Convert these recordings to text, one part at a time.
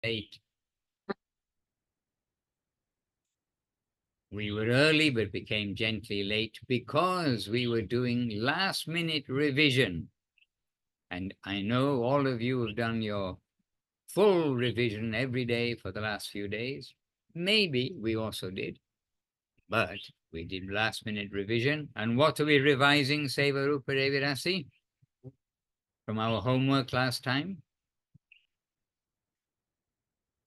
late. We were early, but became gently late because we were doing last-minute revision. And I know all of you have done your full revision every day for the last few days. Maybe we also did, but we did last-minute revision. And what are we revising, Sevarupa Devirasi? From our homework last time?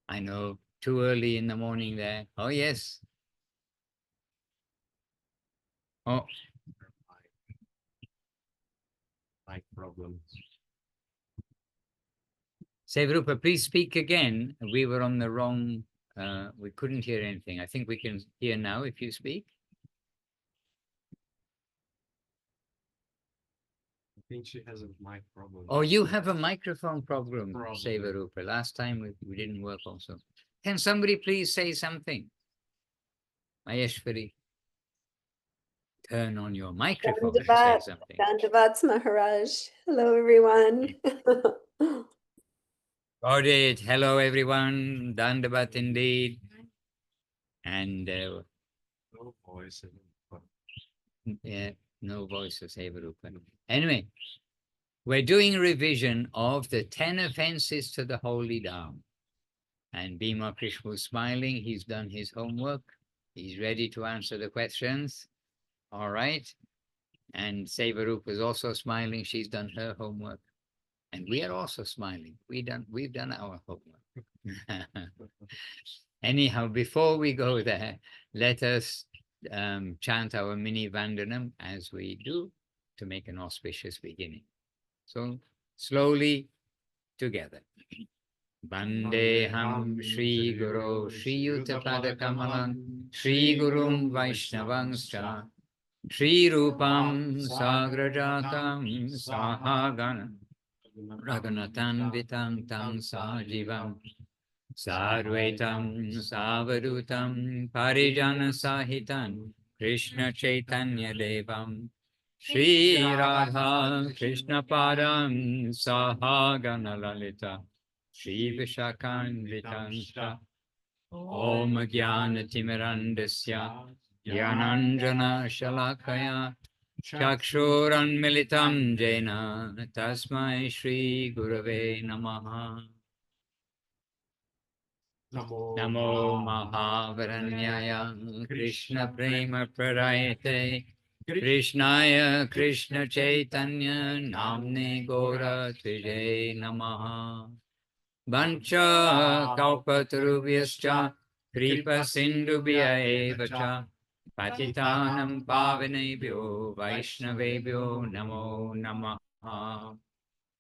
I know, too early in the morning there. Oh, yes. Oh. Mic problems. Sevarupa, please speak again. We were on the wrong, we couldn't hear anything. I think we can hear now if you speak. I think she has a mic problem. Oh, you have a microphone problem, Sevarupa. Last time we didn't work also. Can somebody please say something? Maheshwari, turn on your microphone to say something. Dandavats Maharaj. Hello, everyone. Got it. Hello, everyone. Dandavat indeed. And No voice. yeah, no voice of Sevarupa. Anyway, we're doing a revision of the 10 offenses to the Holy Dham. And Bhima Krishna was smiling. He's done his homework. He's ready to answer the questions. All right. And Sevarupa is also smiling. She's done her homework. And we are also smiling. We've done our homework. Anyhow, before we go there, let us chant our mini Vandanam as we do to make an auspicious beginning. So slowly together. Vandeham Shri Guru Shri Yuttapada Kamalam Shri Gurum Vaishnavangscha Shri Rupam Sagrajatam Sahagana Raghunathan Vitam Tam Sajivam Sarvetam Savadutam Parijana Sahitan Krishna Chaitanya Devam Shri Radha Krishna Padam Sahagana Lalita Shri Vishakhanvitansta Om Jnana Timirandasya Jnananjana Shalakaya Chakshuran Militam Jena Tasmai Shri Gurave Namaha Namo Mahavaranyaya Krishna Prema Pradayate Krishnaya Krishna Chaitanya Namne Gora Trijay Namaha Vancha Kalpatarubhyascha Kripa Sindhubhya Evacha Patitanam Pavanebhyo Vaishnavebhyo Namo Namaha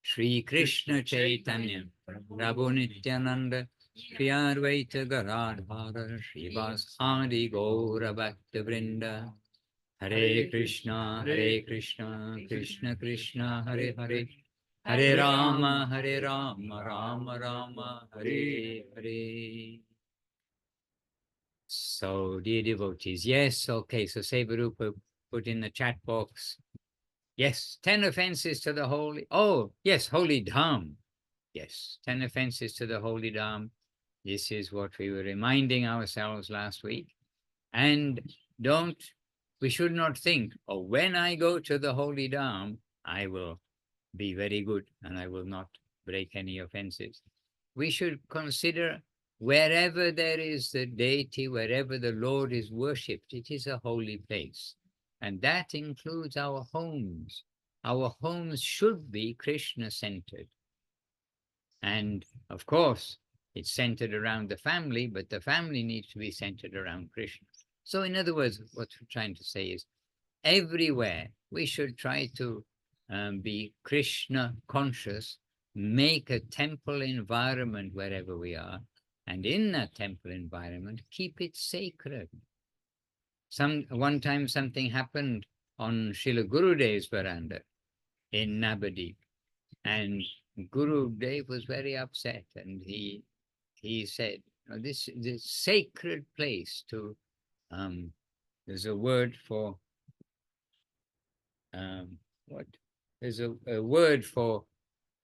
Shri Krishna Chaitanya Prabhu Nityananda Shri Advaita Gadadhara Srivasadi Gaura Bhakta Vrinda Hare Krishna Krishna Krishna Hare Hare Hare Rama Rama Rama Hare Hare. So, dear devotees, yes, okay, so Sevarupa put in the chat box, yes, 10 offenses to the Holy, oh, yes, Holy Dham. Yes, 10 offenses to the Holy Dham. This is what we were reminding ourselves last week. And we should not think, oh, when I go to the Holy Dham, I will be very good and I will not break any offenses. We should consider wherever there is the deity, wherever the Lord is worshipped, it is a holy place. And that includes our homes. Our homes should be Krishna-centered. And of course, it's centered around the family, but the family needs to be centered around Krishna. So in other words, what we're trying to say is everywhere we should try to be Krishna conscious, make a temple environment wherever we are, and in that temple environment, keep it sacred. One time something happened on Srila Gurudev's veranda in Nabadwip, and Gurudev was very upset, and he said, this sacred place to, there's a word for, there's a word for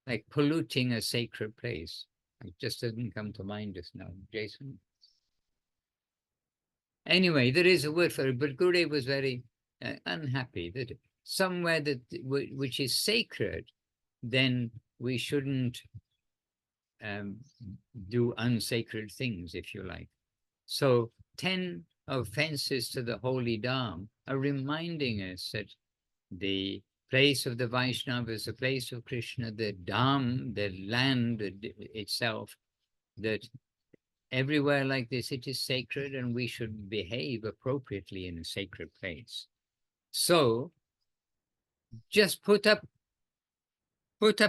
like polluting a sacred place. It just doesn't come to mind just now, Jason. Anyway, there is a word for it, but Gurudev was very unhappy that somewhere that which is sacred, then we shouldn't do unsacred things, if you like. So 10 offenses to the Holy Dham are reminding us that the place of the Vaishnavas, the place of Krishna, the Dham, the land itself, that everywhere like this, it is sacred and we should behave appropriately in a sacred place. So just put up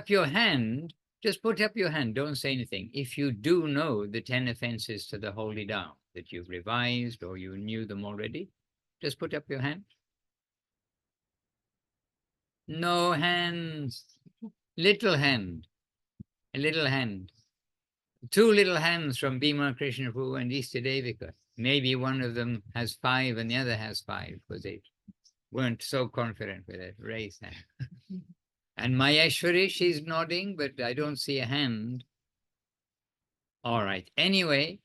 your hand, just put up your hand, don't say anything. If you do know the 10 offenses to the Holy Dham, that you've revised or you knew them already, just put up your hand. No hands, little hand, a little hand. 2 little hands from Bhima Krishna Prabhu and Istadevika. Maybe one of them has 5 and the other has 5, because they weren't so confident with it. Raise hand. And Maheshwari, she's nodding, but I don't see a hand. All right. Anyway,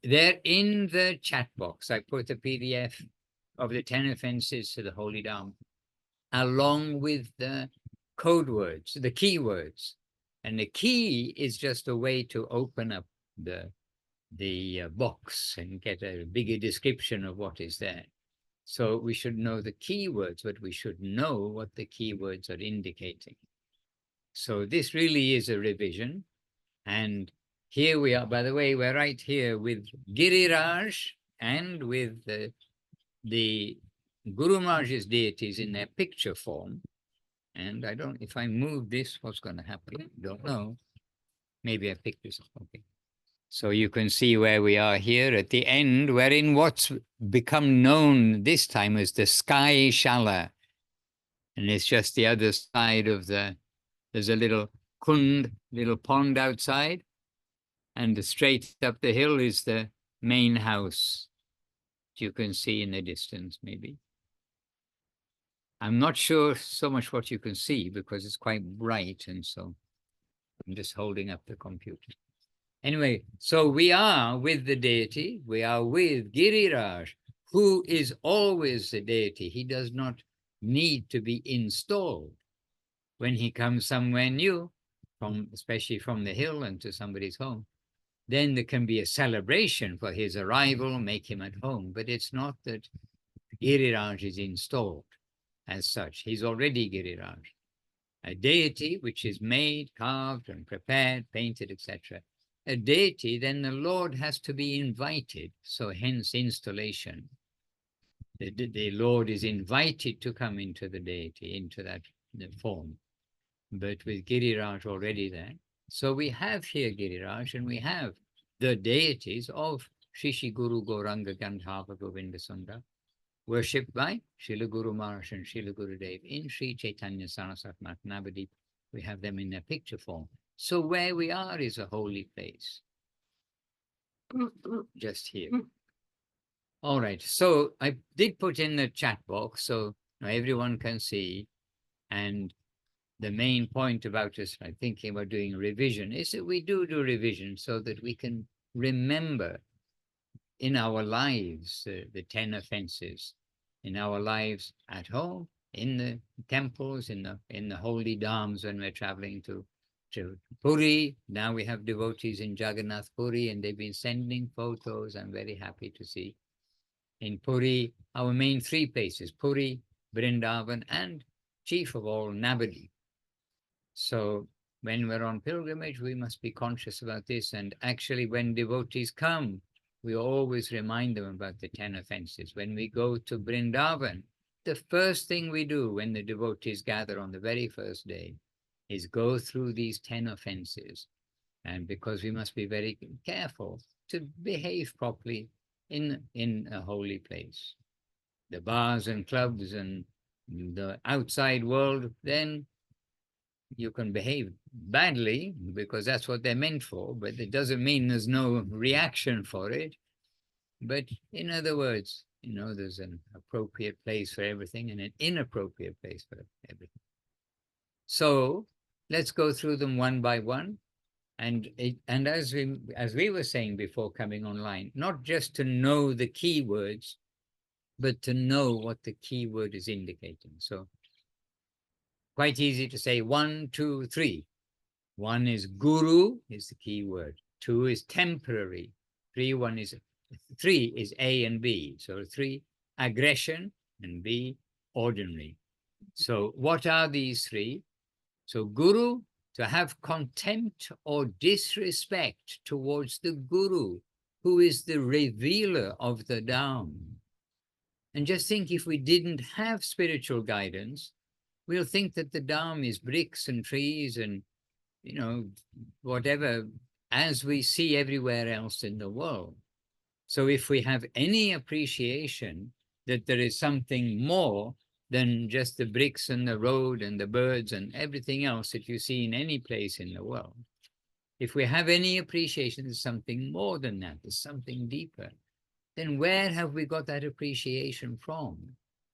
they're in the chat box. I put a PDF of the 10 offenses to the Holy Dham, along with the code words, the keywords. And the key is just a way to open up the box and get a bigger description of what is there. So we should know the keywords, but we should know what the keywords are indicating. So this really is a revision. And here we are, by the way, we're right here with Giriraj and with the Guru Maharaj's deities in their picture form. And I don't, if I move this, what's going to happen? Don't know. Maybe I picked this up. Okay. So you can see where we are here at the end. We're in what's become known this time as the Sky Shala. And it's just the other side of there's a little kund, little pond outside. And straight up the hill is the main house. You can see in the distance, maybe. I'm not sure so much what you can see because it's quite bright, and so I'm just holding up the computer. Anyway, so we are with the deity, we are with Giriraj, who is always the deity. He does not need to be installed. When he comes somewhere new, especially from the hill and to somebody's home, then there can be a celebration for his arrival, make him at home. But it's not that Giriraj is installed as such. He's already Giriraj, a deity which is made, carved and prepared, painted, etc. A deity, then the Lord has to be invited. So hence installation. The Lord is invited to come into the deity, into that form. But with Giriraj already there. So we have here Giriraj and we have the deities of Shri Guru Gauranga Gandharva Govinda Sundar, worshipped by Srila Guru Maharaj and Srila Gurudev in Sri Chaitanya Saraswat Nabadwip. We have them in their picture form. So where we are is a holy place. Just here. All right. So I did put in the chat box so everyone can see. And the main point about us, I'm thinking about doing a revision, is that we do revision so that we can remember in our lives the 10 offenses, in our lives at home, in the temples, in the holy dhams when we're traveling to Puri. Now we have devotees in Jagannath Puri and they've been sending photos. I'm very happy to see. In Puri, our main 3 places, Puri, Vrindavan, and chief of all, Nabadwip. So when we're on pilgrimage, we must be conscious about this. And actually, when devotees come, we always remind them about the 10 offenses. When we go to Vrindavan, the first thing we do when the devotees gather on the very first day is go through these 10 offenses. And because we must be very careful to behave properly in a holy place. The bars and clubs and the outside world, then you can behave badly because that's what they're meant for, but it doesn't mean there's no reaction for it. But in other words, there's an appropriate place for everything and an inappropriate place for everything. So let's go through them one by one. And as we were saying before coming online, not just to know the keywords, but to know what the keyword is indicating. So quite easy to say 1, 2, 3. 1 is guru, is the key word. 2 is temporary. 3 is A and B. So 3, aggression, and B, ordinary. So what are these 3? So guru, to have contempt or disrespect towards the guru, who is the revealer of the Dham. And just think, if we didn't have spiritual guidance, we'll think that the Dham is bricks and trees and, whatever, as we see everywhere else in the world. So if we have any appreciation that there is something more than just the bricks and the road and the birds and everything else that you see in any place in the world, if we have any appreciation, there's something more than that, there's something deeper, then where have we got that appreciation from?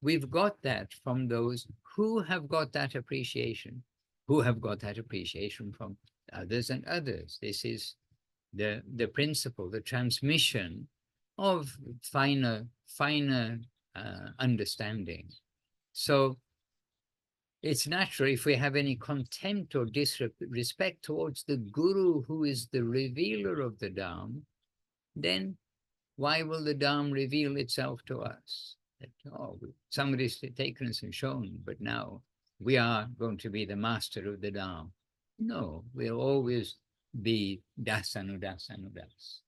We've got that from those who have got that appreciation, from others and others. This is the principle, the transmission of finer understanding. So it's natural, if we have any contempt or disrespect towards the guru, who is the revealer of the Dham, then why will the Dham reveal itself to us? That, somebody's taken us and shown, but now we are going to be the master of the Dham. No, we'll always be das anudas anudas.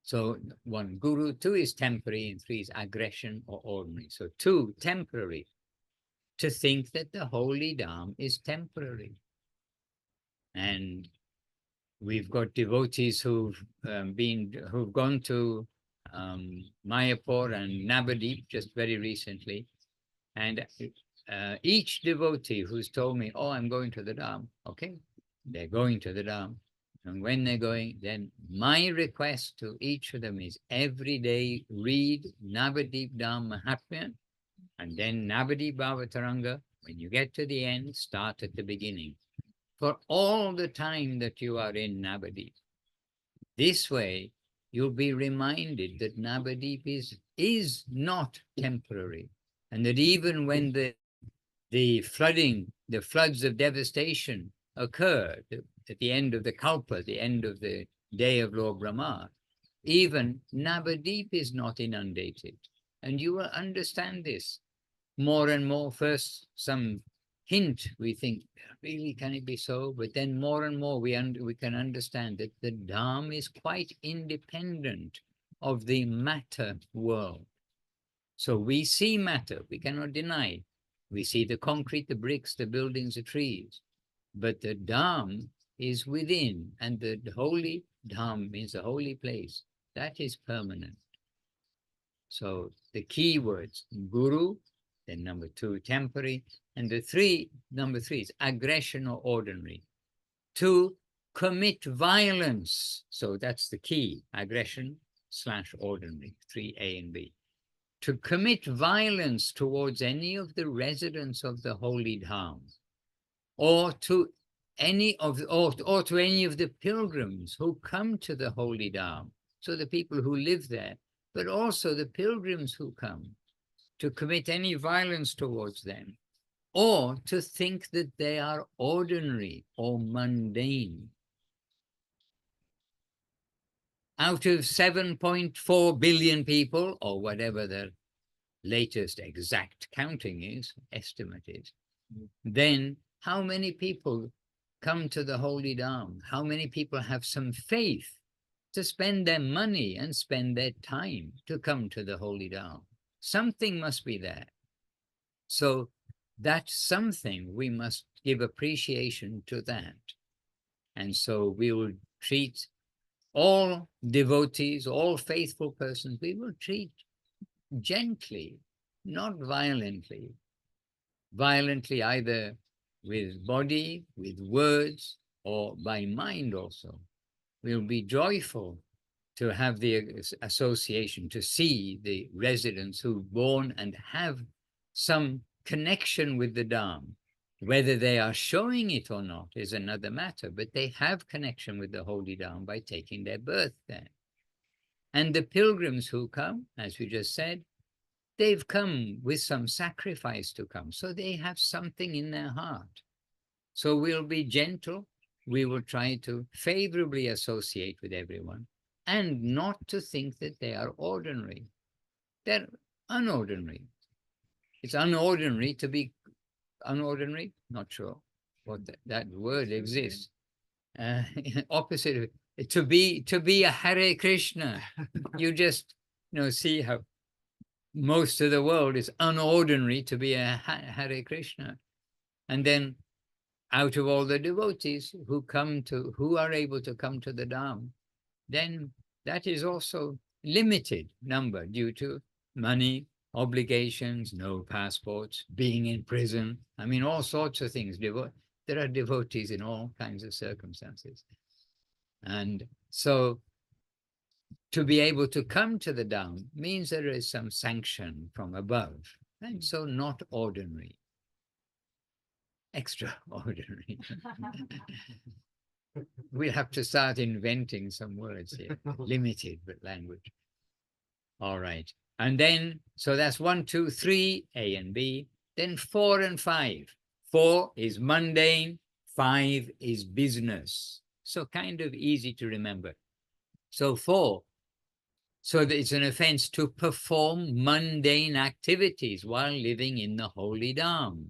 So 1, guru. 2 is temporary, and 3 is aggression or ordinary. So 2, temporary. To think that the Holy Dham is temporary. And we've got devotees who've gone to Mayapur and Nabadwip just very recently, and each devotee who's told me, I'm going to the Dham, okay, they're going to the Dham, and when they're going, then my request to each of them is every day read Nabadwip Dham Mahatmya, and then Nabadwip Bhavataranga. When you get to the end, start at the beginning, for all the time that you are in Nabadwip. This way, you'll be reminded that Nabadwip is not temporary, and that even when the floods of devastation occurred at the end of the Kalpa, the end of the day of Lord Brahma, even Nabadwip is not inundated. And you will understand this more and more. First, some hint, we think, really, can it be so? But then more and more we can understand that the Dham is quite independent of the matter world. So we see matter, we cannot deny. We see the concrete, the bricks, the buildings, the trees. But the Dham is within, and the Holy Dham means the holy place. That is permanent. So the key words, guru, then number 2, temporary, and number 3 is aggression or ordinary. 2, commit violence. So that's the key, aggression/ordinary, 3A and B. To commit violence towards any of the residents of the Holy Dham, or to any of the pilgrims who come to the Holy Dham. So the people who live there, but also the pilgrims who come, to commit any violence towards them, or to think that they are ordinary or mundane. Out of 7.4 billion people, or whatever the latest exact counting is, estimate is, then how many people come to the Holy Dham? How many people have some faith to spend their money and spend their time to come to the Holy Dham? Something must be there. So that's something, we must give appreciation to that. And so we will treat all devotees, all faithful persons, we will treat gently, not violently. Violently either with body, with words, or by mind also. We'll be joyful to have the association, to see the residents who born and have some connection with the Dham. Whether they are showing it or not is another matter, but they have connection with the Holy Dham by taking their birth there. And the pilgrims who come, as we just said, they've come with some sacrifice to come. So they have something in their heart. So we'll be gentle. We will try to favorably associate with everyone and not to think that they are ordinary. They're unordinary. It's unordinary to be unordinary. Not sure what that word exists. Opposite of it. To be a Hare Krishna. You just see how most of the world is unordinary to be a Hare Krishna. And then out of all the devotees who are able to come to the Dham, then that is also limited number due to money, obligations, no passports, being in prison. I mean, all sorts of things. There are devotees in all kinds of circumstances. And so to be able to come to the Dham means there is some sanction from above. And so not ordinary. Extraordinary. We'll have to start inventing some words here. Limited but language. All right. And then, so that's 1, 2, 3, A and B. Then 4 and 5. 4 is mundane. 5 is business. So kind of easy to remember. So 4. So that it's an offense to perform mundane activities while living in the Holy Dham.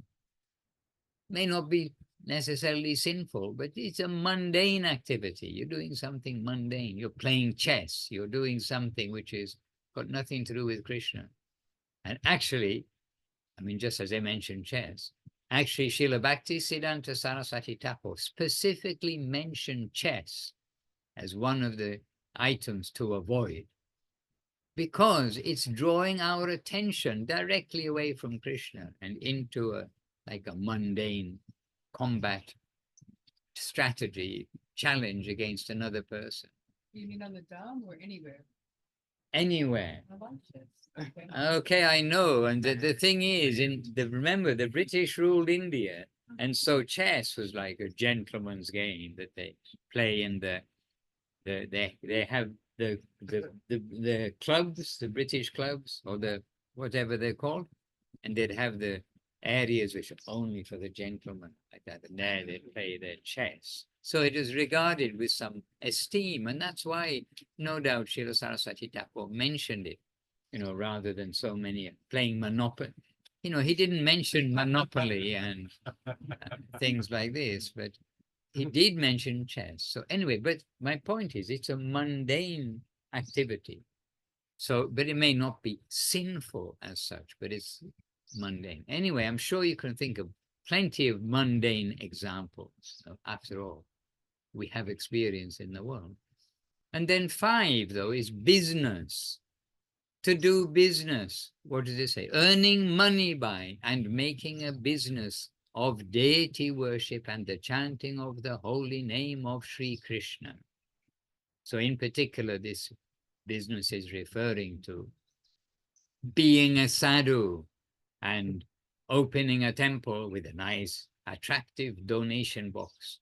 May not be necessarily sinful, but it's a mundane activity. You're doing something mundane. You're playing chess. You're doing something which is got nothing to do with Krishna. And actually, I mean, just as I mentioned chess, actually Srila Bhaktisiddhanta Saraswati Thakur specifically mentioned chess as one of the items to avoid, because it's drawing our attention directly away from Krishna and into like a mundane combat strategy challenge against another person. You mean on the Dham or anywhere? Anywhere. I like this. Okay. Okay, I know. And the thing is, remember, the British ruled India, and so chess was like a gentleman's game that they play in they have the clubs, the British clubs, or the whatever they're called, and they'd have the areas which are only for the gentlemen, like that, and there they play their chess. So it is regarded with some esteem, and that's why, no doubt, Srila Saraswati Thakur mentioned it, rather than so many playing Monopoly. He didn't mention Monopoly and things like this, but he did mention chess. So anyway, but my point is, it's a mundane activity. So, but it may not be sinful as such, but it's mundane. Anyway, I'm sure you can think of plenty of mundane examples. After all, we have experience in the world. And then 5, though, is business. To do business. What does it say? Earning money by and making a business of deity worship and the chanting of the holy name of Sri Krishna. So in particular, this business is referring to being a sadhu and opening a temple with a nice, attractive donation box,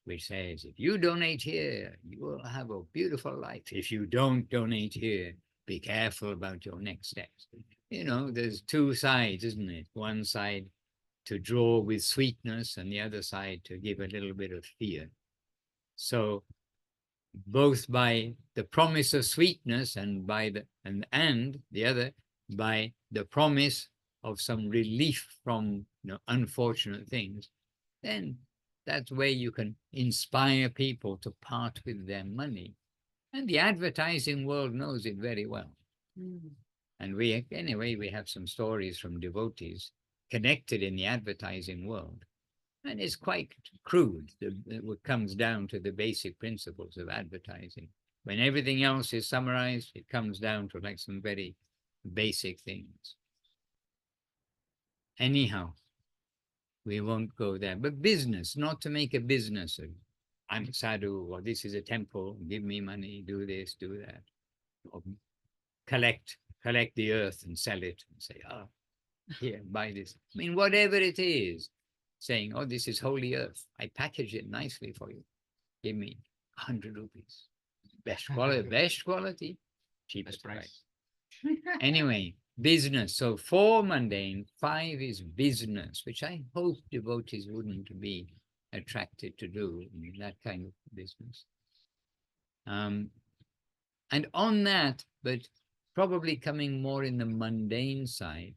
which says, if you donate here, you will have a beautiful life. If you don't donate here, be careful about your next steps. There's 2 sides, isn't it? One side to draw with sweetness and the other side to give a little bit of fear. So both by the promise of sweetness and by the other by the promise of some relief from unfortunate things, then that's where you can inspire people to part with their money. And the advertising world knows it very well. And we have some stories from devotees connected in the advertising world. And it's quite crude. It comes down to the basic principles of advertising. When everything else is summarized, it comes down to like some very basic things. Anyhow, we won't go there. But business, not to make a business of, I'm a sadhu, or this is a temple, give me money, do this, do that. Or collect the earth and sell it and say, here, buy this. I mean, whatever it is, saying, oh, this is holy earth. I package it nicely for you. Give me 100 rupees. Best quality, cheapest price. Anyway, business. So 4 mundane, 5 is business, which I hope devotees wouldn't be attracted to do in that kind of business. And on that, but probably coming more in the mundane side,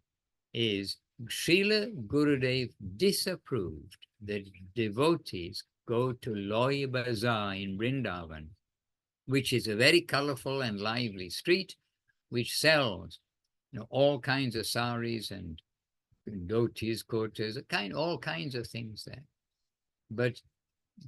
is Srila Gurudev disapproved that devotees go to Loi Bazaar in Vrindavan, which is a very colorful and lively street, which sells all kinds of saris and dhotis, kurtas, all kinds of things there. But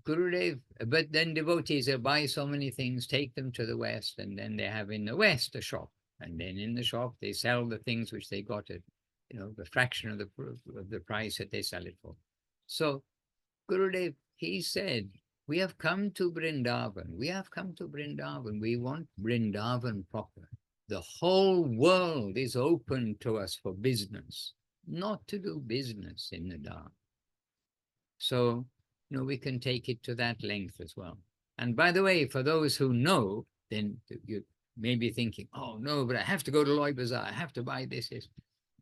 Gurudev, but then devotees buy so many things, take them to the West, and then they have in the West a shop. And then in the shop, they sell the things which they got at, the fraction of the price that they sell it for. So Gurudev, he said, we have come to Vrindavan. We have come to Vrindavan. We want Vrindavan proper. The whole world is open to us for business, not to do business in the Dham. So, we can take it to that length as well. And by the way, for those who know, then you may be thinking, oh no, but I have to go to Loi Bazaar. I have to buy this.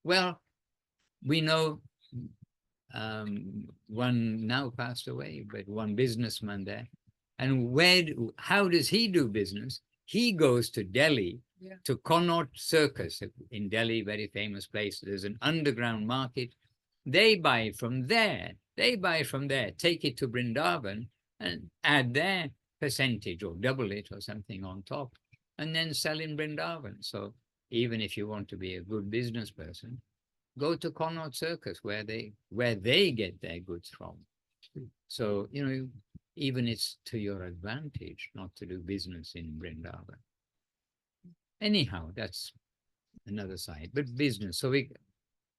Well, we know one now passed away, but one businessman there. And how does he do business? He goes to Delhi, to Connaught Circus in Delhi, very famous place. There's an underground market. They buy from there. Take it to Vrindavan and add their percentage or double it or something on top, and then sell in Vrindavan. So even if you want to be a good business person, go to Connaught Circus where they get their goods from. So, even it's to your advantage not to do business in Vrindavan. Anyhow, that's another side, but business. So we're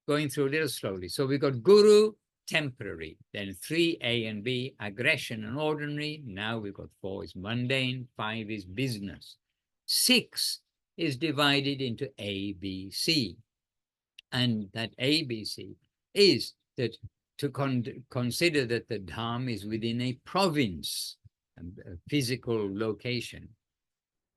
going through a little slowly. So we got Guru, temporary, then 3, A and B, aggression and ordinary. Now we've got 4 is mundane, 5 is business. 6 is divided into A, B, C. And that A, B, C is that to consider that the Dham is within a province, a physical location.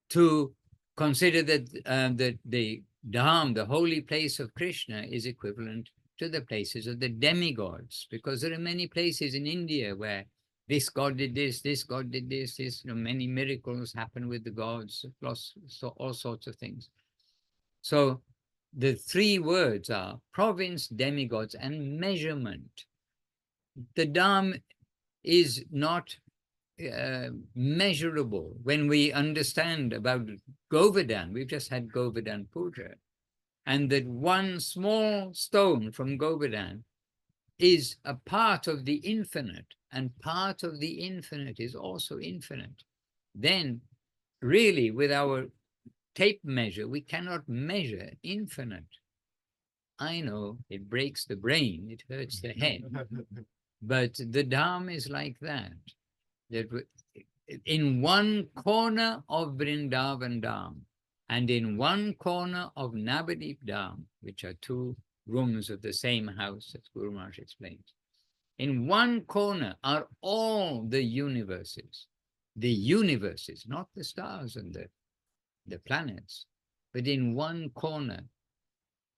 To consider that the Dham, the holy place of Krishna, is equivalent to the places of the demigods, because there are many places in India where this god did this god did this, many miracles happen with the gods, all sorts of things. So the 3 words are province, demigods, and measurement. The Dham is not measurable. When we understand about Govardhan, we've just had Govardhan Puja, and that one small stone from Govardhan is a part of the infinite, and part of the infinite is also infinite. Then really with our tape measure, we cannot measure infinite. I know it breaks the brain, it hurts the head, but the Dham is like that. That in one corner of Vrindavan Dham and in one corner of Nabadwip Dham, which are 2 rooms of the same house, as Guru Maharaj explains, in one corner are all the universes, not the stars and the planets, but in one corner.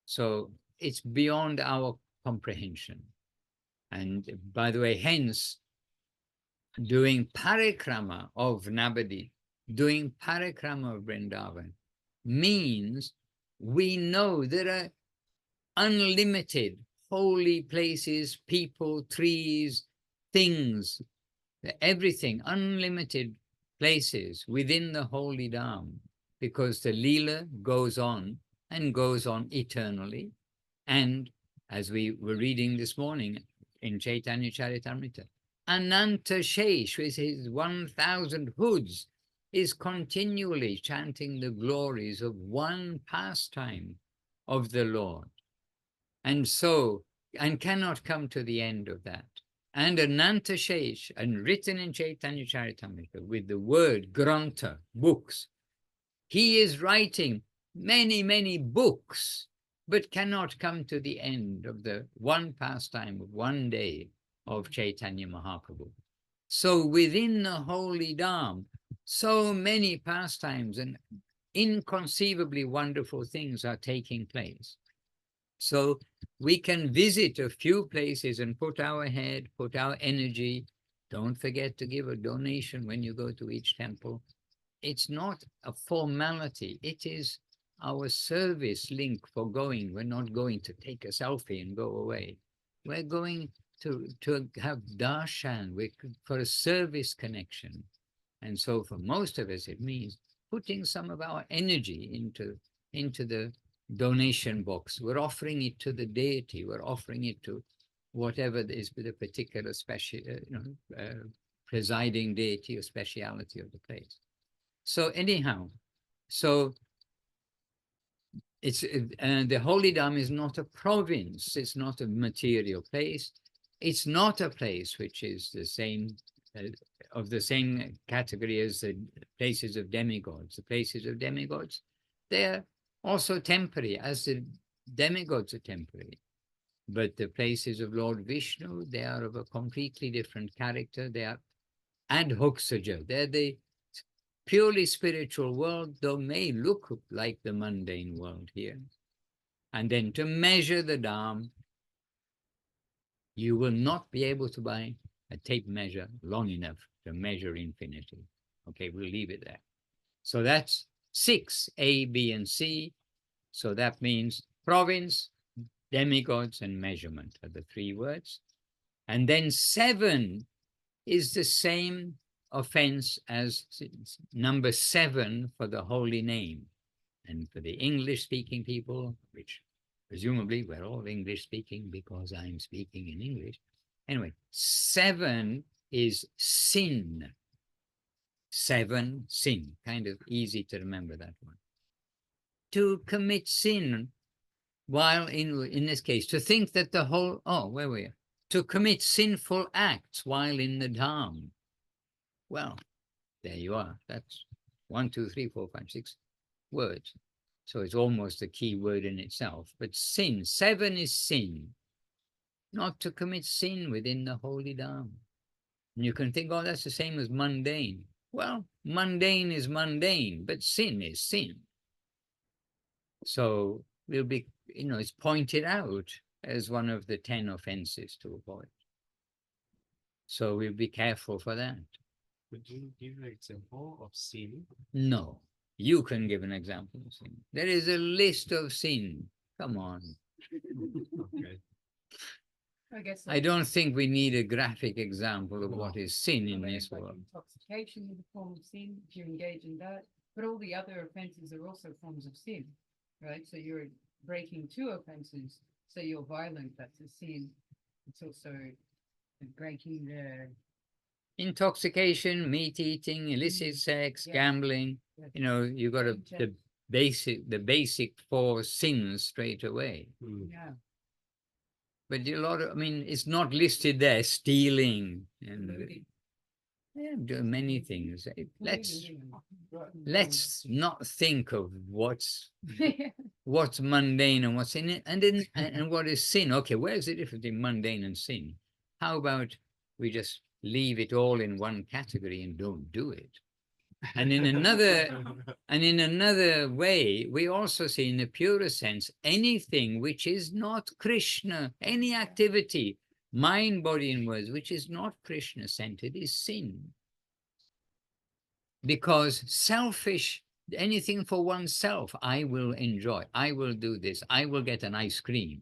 So it's beyond our comprehension. And by the way, hence, doing parikrama of Nabadwip, doing parikrama of Vrindavan, means we know there are unlimited holy places, people, trees, things, everything, unlimited places within the Holy Dham, because the Leela goes on and goes on eternally. And as we were reading this morning in Chaitanya Charitamrita, Ananta Shesh, with his 1,000 hoods, is continually chanting the glories of one pastime of the Lord. And so, and cannot come to the end of that. And Ananta Shesh, and written in Chaitanya Charitamrita with the word Granta, books, he is writing many, many books, but cannot come to the end of the one pastime of one day of Chaitanya Mahaprabhu. So within the Holy Dham, so many pastimes and inconceivably wonderful things are taking place. So we can visit a few places and put our head, put our energy. Don't forget to give a donation when you go to each temple. It's not a formality. It is our service link for going. We're not going to take a selfie and go away. We're going to have darshan for a service connection. And so for most of us, it means putting some of our energy into the donation box. We're offering it to the deity. We're offering it to whatever is the particular presiding deity or speciality of the place. So anyhow, so it's the Holy Dham is not a province. It's not a material place. It's not a place which is the same of the same category as the places of demigods. The places of demigods, they're also temporary, as the demigods are temporary. But the places of Lord Vishnu, they are of a completely different character. They are adhoksaja. They're the purely spiritual world, though may look like the mundane world here. And then to measure the Dham, you will not be able to buy a tape measure long enough to measure infinity. Okay, we'll leave it there. So that's 6, A, B, and C. So that means province, demigods, and measurement are the 3 words. And then 7 is the same offense as number 7 for the holy name. And for the English-speaking people, which presumably we're all English-speaking because I'm speaking in English. Anyway, 7 is sin. 7, sin. Kind of easy to remember that one. To commit sin, while in this case, to think that the whole, where were you? To commit sinful acts while in the Dham. Well, there you are. That's 1, 2, 3, 4, 5, 6 words. So it's almost a key word in itself. But sin, 7 is sin. Not to commit sin within the Holy Dham. And you can think, that's the same as mundane. Well, mundane is mundane, but sin is sin. So we'll be, it's pointed out as one of the 10 offenses to avoid. So we'll be careful for that. Could you give an example of sin? No, you can give an example of sin. There is a list of sin. Come on. Okay. I guess I don't think we need a graphic example of what is sin in this like world. intoxication is a form of sin if you engage in that. But all the other offenses are also forms of sin, right? So you're breaking 2 offenses. So you're violent, that's a sin. It's also breaking the Intoxication, meat eating, illicit sex, Yeah. gambling. You got the basic 4 sins straight away. yeah. But it's not listed there. Stealing and doing many things. Let's not think of what's mundane and what's in it, and what is sin. Okay, where's the difference between mundane and sin? How about we just leave it all in one category and don't do it? And in another way, we also see in the purest sense, anything which is not Krishna, any activity, mind, body, and words, which is not Krishna-centered is sin. Because selfish, anything for oneself, I will enjoy, I will do this, I will get an ice cream.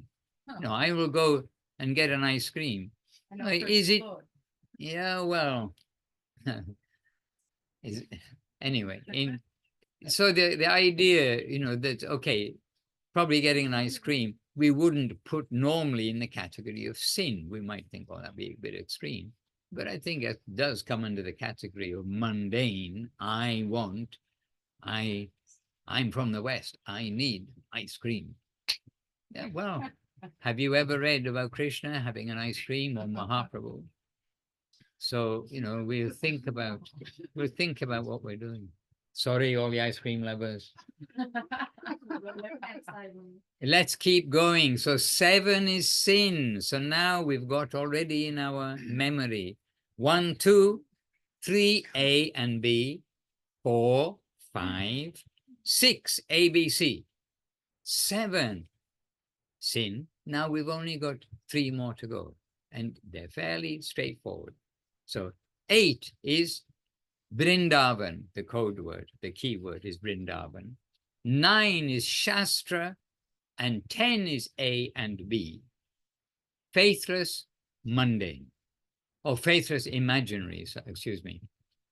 No, I will go and get an ice cream. Is it? Yeah, well, anyway, so the idea, that, okay, probably getting an ice cream, we wouldn't put normally in the category of sin. We might think, that'd be a bit extreme. But I think it does come under the category of mundane. I'm from the West. I need ice cream. Yeah, well, have you ever read about Krishna having an ice cream or Mahaprabhu? So, we'll think about what we're doing. Sorry, all the ice cream lovers. Let's keep going. So 7 is sin. So now we've got already in our memory 1, 2, 3, A and B, 4, 5, 6, A, B, C, 7, sin. Now we've only got 3 more to go, and they're fairly straightforward. So 8 is Vrindavan, the code word, the key word is Vrindavan. 9 is Shastra, and 10 is A and B. Faithless, mundane, or faithless, imaginary, excuse me.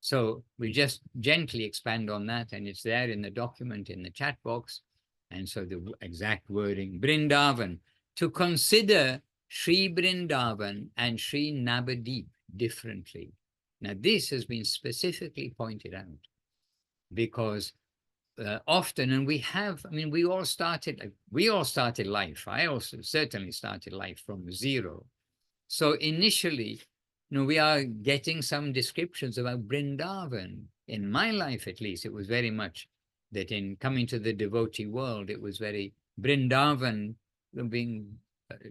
So we just gently expand on that, and it's there in the document in the chat box. And so the exact wording, Vrindavan, to consider Sri Vrindavan and Sri Nabadwip differently. Now, this has been specifically pointed out because often, and we have, I mean, we all started life. I also certainly started life from 0. So initially, we are getting some descriptions about Vrindavan. In my life, at least, it was very much that in coming to the devotee world, it was very Vrindavan, being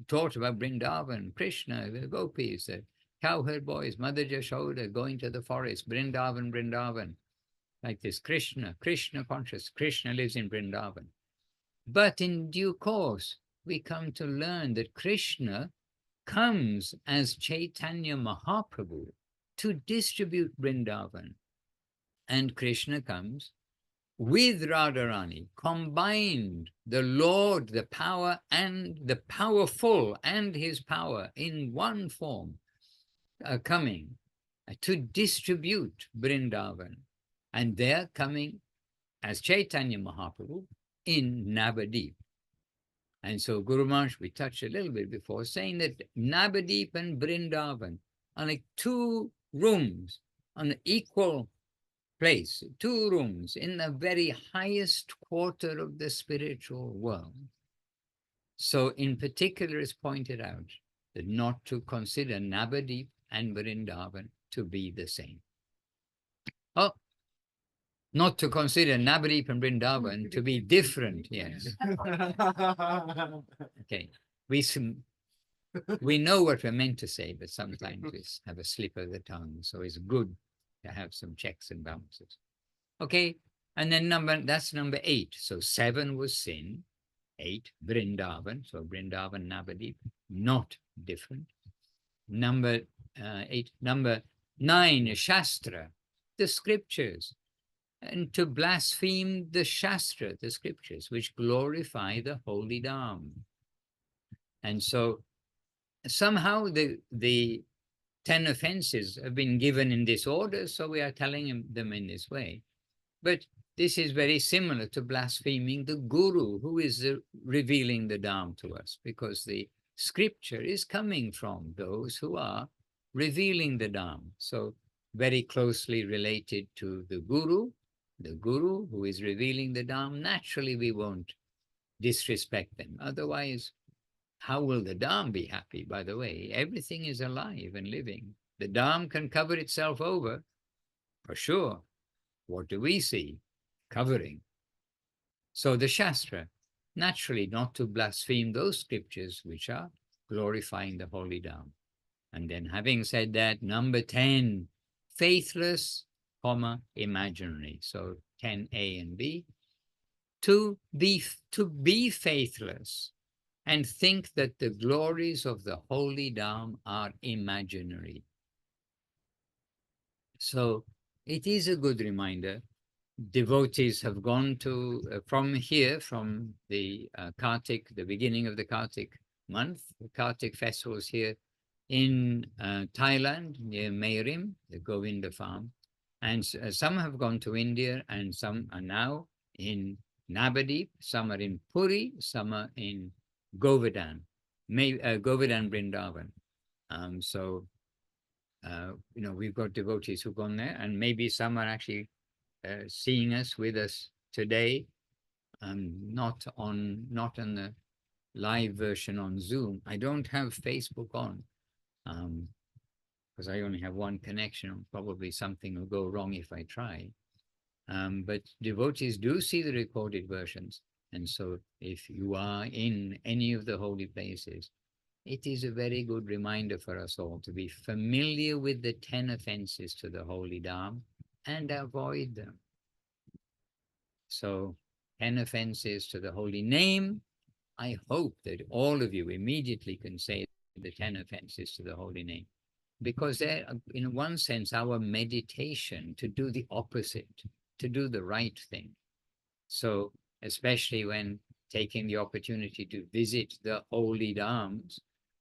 taught about Vrindavan, Krishna, the gopis, the cowherd boys, Mother Jashoda, going to the forest, Vrindavan, Vrindavan, like this Krishna conscious. Krishna lives in Vrindavan. But in due course, we come to learn that Krishna comes as Chaitanya Mahaprabhu to distribute Vrindavan. And Krishna comes with Radharani, combined the Lord, the power, and the powerful and his power in one form, coming to distribute Vrindavan. And they're coming as Chaitanya Mahaprabhu in Nabadwip. And so Guru Maharaj, we touched a little bit before, saying that Nabadwip and Vrindavan are like 2 rooms on an equal place, 2 rooms in the very highest quarter of the spiritual world. So in particular, it's pointed out that not to consider Nabadwip and Vrindavan to be the same. Oh, not to consider Nabadwip and Vrindavan to be different, yes. Okay, we know what we're meant to say, but sometimes we have a slip of the tongue, so it's good to have some checks and balances. Okay, and then that's number 8. So 7 was sin, 8, Vrindavan, so Vrindavan, Nabadwip, not different. Number 8, number 9 is Shastra, the scriptures, and to blaspheme the Shastra, the scriptures, which glorify the Holy Dham. And so somehow the 10 offenses have been given in this order, so we are telling them in this way. But this is very similar to blaspheming the Guru, who is revealing the Dham to us, because the scripture is coming from those who are revealing the Dham. So very closely related to the Guru who is revealing the Dham. Naturally, we won't disrespect them. Otherwise, how will the Dham be happy? By the way, everything is alive and living. The Dham can cover itself over, for sure. What do we see? Covering. So the Shastra, naturally not to blaspheme those scriptures which are glorifying the Holy Dham. And then having said that, number 10, faithless, imaginary. So 10A and B. To be faithless and think that the glories of the Holy Dham are imaginary. So it is a good reminder. Devotees have gone to, from the Kartik, the beginning of the Kartik month, the Kartik festivals here in Thailand, near Meirim, the Govinda farm. And some have gone to India, and some are now in Nabadwip, some are in Puri, some are in Govardhan, Govardhan Vrindavan. We've got devotees who've gone there, and maybe some are actually seeing us with us today, not on the live version on Zoom. I don't have Facebook on, because I only have one connection. Probably something will go wrong if I try. But devotees do see the recorded versions. And so if you are in any of the holy places, it is a very good reminder for us all to be familiar with the 10 offenses to the Holy Dham and avoid them. So 10 offenses to the holy name. I hope that all of you immediately can say the 10 offenses to the holy name, because they're, in one sense, our meditation to do the opposite, to do the right thing. So especially when taking the opportunity to visit the holy dhams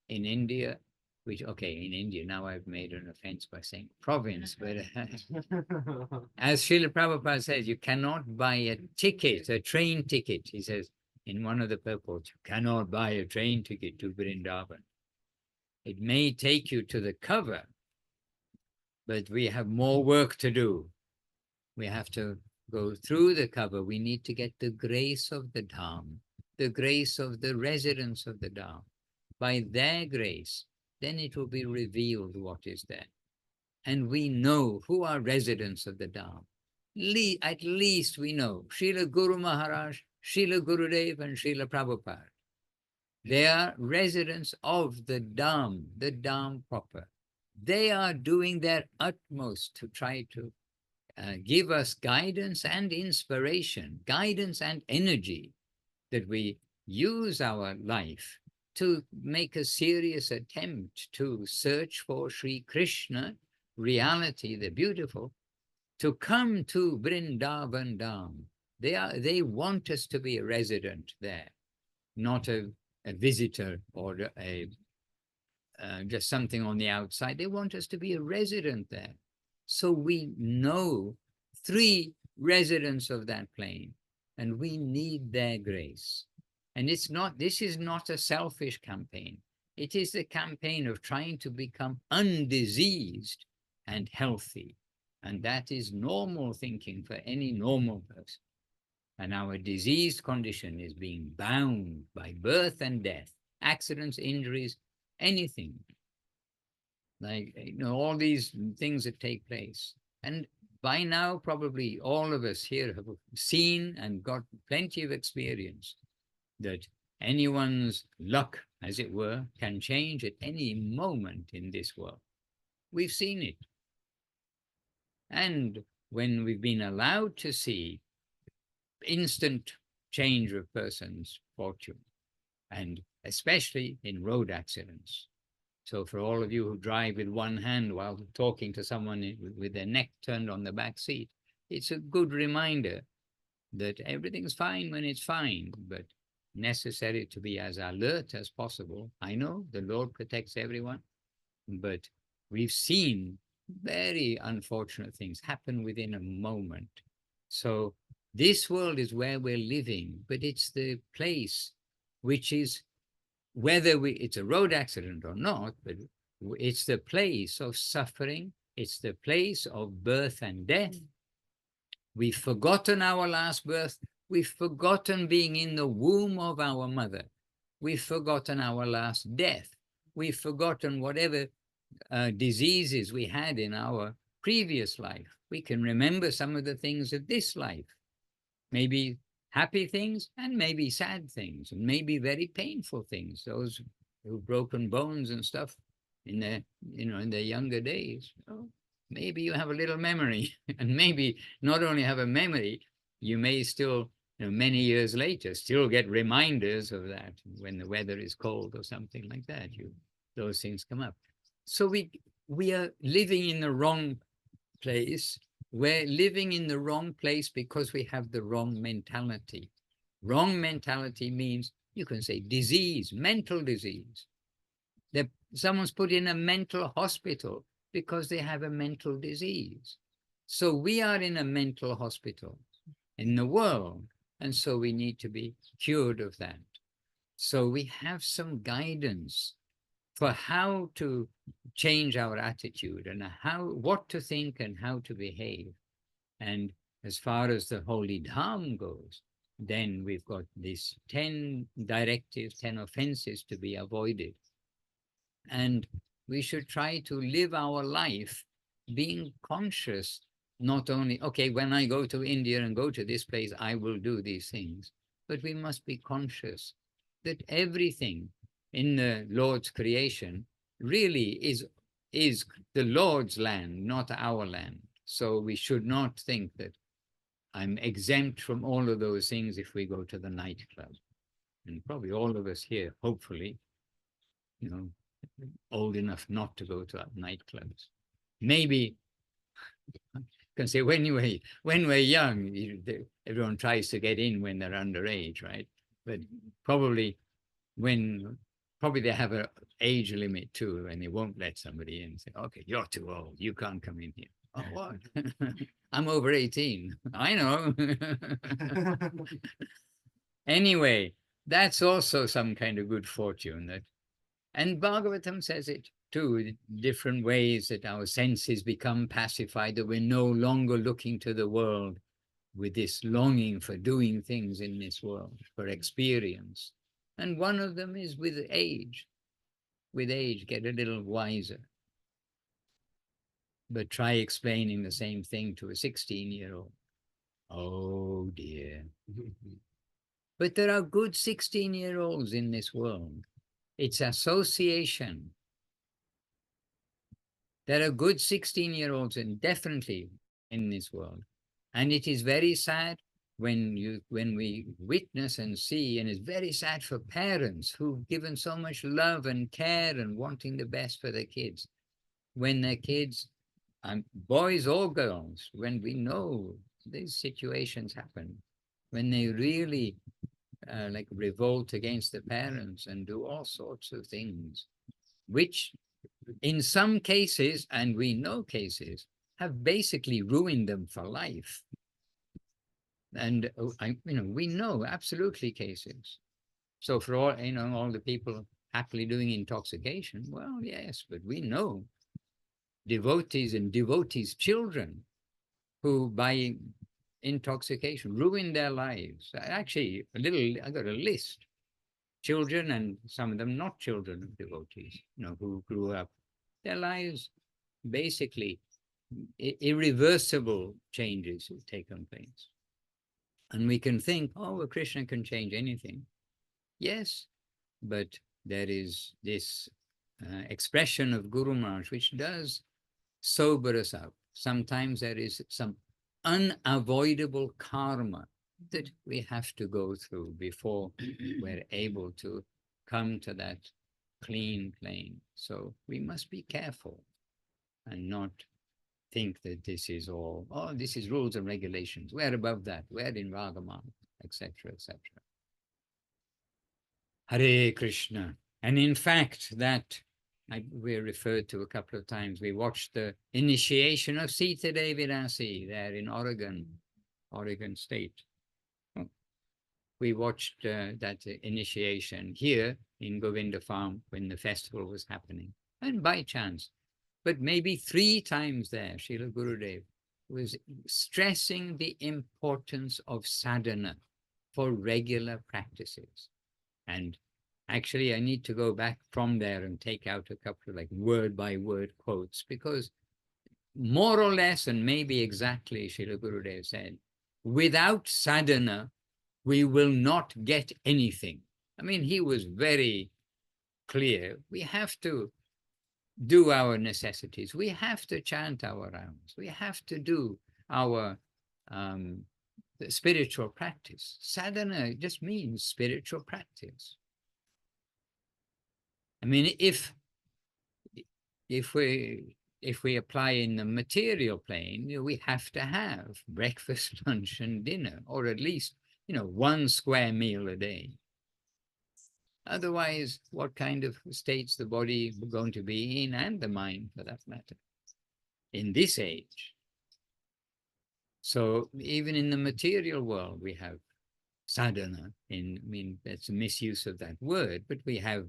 in India, which, okay, in India, now I've made an offense by saying province, but as Srila Prabhupada says, you cannot buy a ticket, a train ticket. He says in one of the purports, you cannot buy a train ticket to Vrindavan. It may take you to the cover, but we have more work to do. We have to go through the cover. We need to get the grace of the Dham, the grace of the residents of the Dham. By their grace, then it will be revealed what is there. And we know who are residents of the Dham. At least we know Srila Guru Maharaj, Srila Gurudev, and Srila Prabhupada. They are residents of the Dham proper. They are doing their utmost to try to give us guidance and inspiration, guidance and energy, that we use our life to make a serious attempt to search for Sri Krishna, reality, the beautiful, to come to Vrindavan Dham. They want us to be a resident there, not a visitor or just something on the outside. They want us to be a resident there. So we know 3 residents of that plane, and we need their grace. And this is not a selfish campaign. It is the campaign of trying to become undiseased and healthy. And that is normal thinking for any normal person. And our diseased condition is being bound by birth and death, accidents, injuries, anything. Like, all these things that take place. And by now, probably all of us here have seen and got plenty of experience that anyone's luck, as it were, can change at any moment in this world. We've seen it. And when we've been allowed to see instant change of person's fortune, and especially in road accidents. So for all of you who drive with one hand while talking to someone with their neck turned on the back seat, it's a good reminder that everything's fine when it's fine, but necessary to be as alert as possible. I know the Lord protects everyone, but we've seen very unfortunate things happen within a moment. So this world is where we're living, but it's the place which is, whether it's a road accident or not, but it's the place of suffering. It's the place of birth and death. We've forgotten our last birth. We've forgotten being in the womb of our mother. We've forgotten our last death. We've forgotten whatever diseases we had in our previous life. We can remember some of the things of this life, maybe happy things and maybe sad things, and maybe very painful things. Those who've broken bones and stuff in their, in their younger days. Oh, maybe you have a little memory, and maybe not only have a memory, you may still, many years later, still get reminders of that when the weather is cold or something like that. Those things come up. So we are living in the wrong place. We're living in the wrong place because we have the wrong mentality. Wrong mentality means, you can say, disease, mental disease. Someone's put in a mental hospital because they have a mental disease. So we are in a mental hospital in the world, and so we need to be cured of that. So we have some guidance for how to change our attitude and what to think and how to behave. And as far as the Holy Dham goes, then we've got these 10 directives, 10 offenses to be avoided. And we should try to live our life being conscious not only, okay, when I go to India and go to this place, I will do these things, but we must be conscious that everything in the Lord's creation really is the Lord's land, not our land. So we should not think that I'm exempt from all of those things if we go to the nightclub. And probably all of us here, hopefully, old enough not to go to nightclubs. Maybe can say when we're young, everyone tries to get in when they're underage, right? But probably they have an age limit too, and they won't let somebody in. Say, okay, you're too old, you can't come in here. Oh, what? I'm over 18. I know. Anyway, that's also some kind of good fortune that, and Bhagavatam says it too, different ways that our senses become pacified, that we're no longer looking to the world with this longing for doing things in this world, for experience. And one of them is with age. With age, get a little wiser. But try explaining the same thing to a 16-year-old. Oh dear. But there are good 16-year-olds in this world. It's association. There are good 16-year-olds and definitely in this world. And it is very sad when we witness and see, and it's very sad for parents who've given so much love and care and wanting the best for their kids. When their kids, boys or girls, when we know these situations happen, when they really like revolt against the parents and do all sorts of things, which in some cases, and we know cases, have basically ruined them for life. And we know absolutely cases. So for all the people happily doing intoxication, well, yes, but we know devotees and devotees' children who by intoxication ruin their lives. Actually, I got a list. Children, and some of them not children of devotees, who grew up, their lives basically irreversible changes have taken place. And we can think, oh, well, Krishna can change anything. Yes, but there is this expression of Guru Maharaj which does sober us up. Sometimes there is some unavoidable karma that we have to go through before we're able to come to that clean plane. So we must be careful and not think that this is all, this is rules and regulations. We're above that. We're in Ragaman, etc., etc. Hare Krishna. And in fact, that we referred to a couple of times. We watched the initiation of Sita Devi Dasi there in Oregon State. We watched that initiation here in Govinda Farm when the festival was happening. And by chance, but maybe 3 times there, Srila Gurudev was stressing the importance of sadhana for regular practices. And actually, I need to go back from there and take out a couple of word-by-word quotes, because more or less, and maybe exactly, Srila Gurudev said, without sadhana, we will not get anything. I mean, he was very clear. We have to do our necessities. We have to chant our rounds. We have to do our spiritual practice. Sadhana just means spiritual practice. I mean, if we apply in the material plane, we have to have breakfast, lunch, and dinner, or at least 1 square meal a day. Otherwise, what kind of states the body is going to be in, and the mind for that matter, in this age? So even in the material world, we have sadhana. That's a misuse of that word, but we have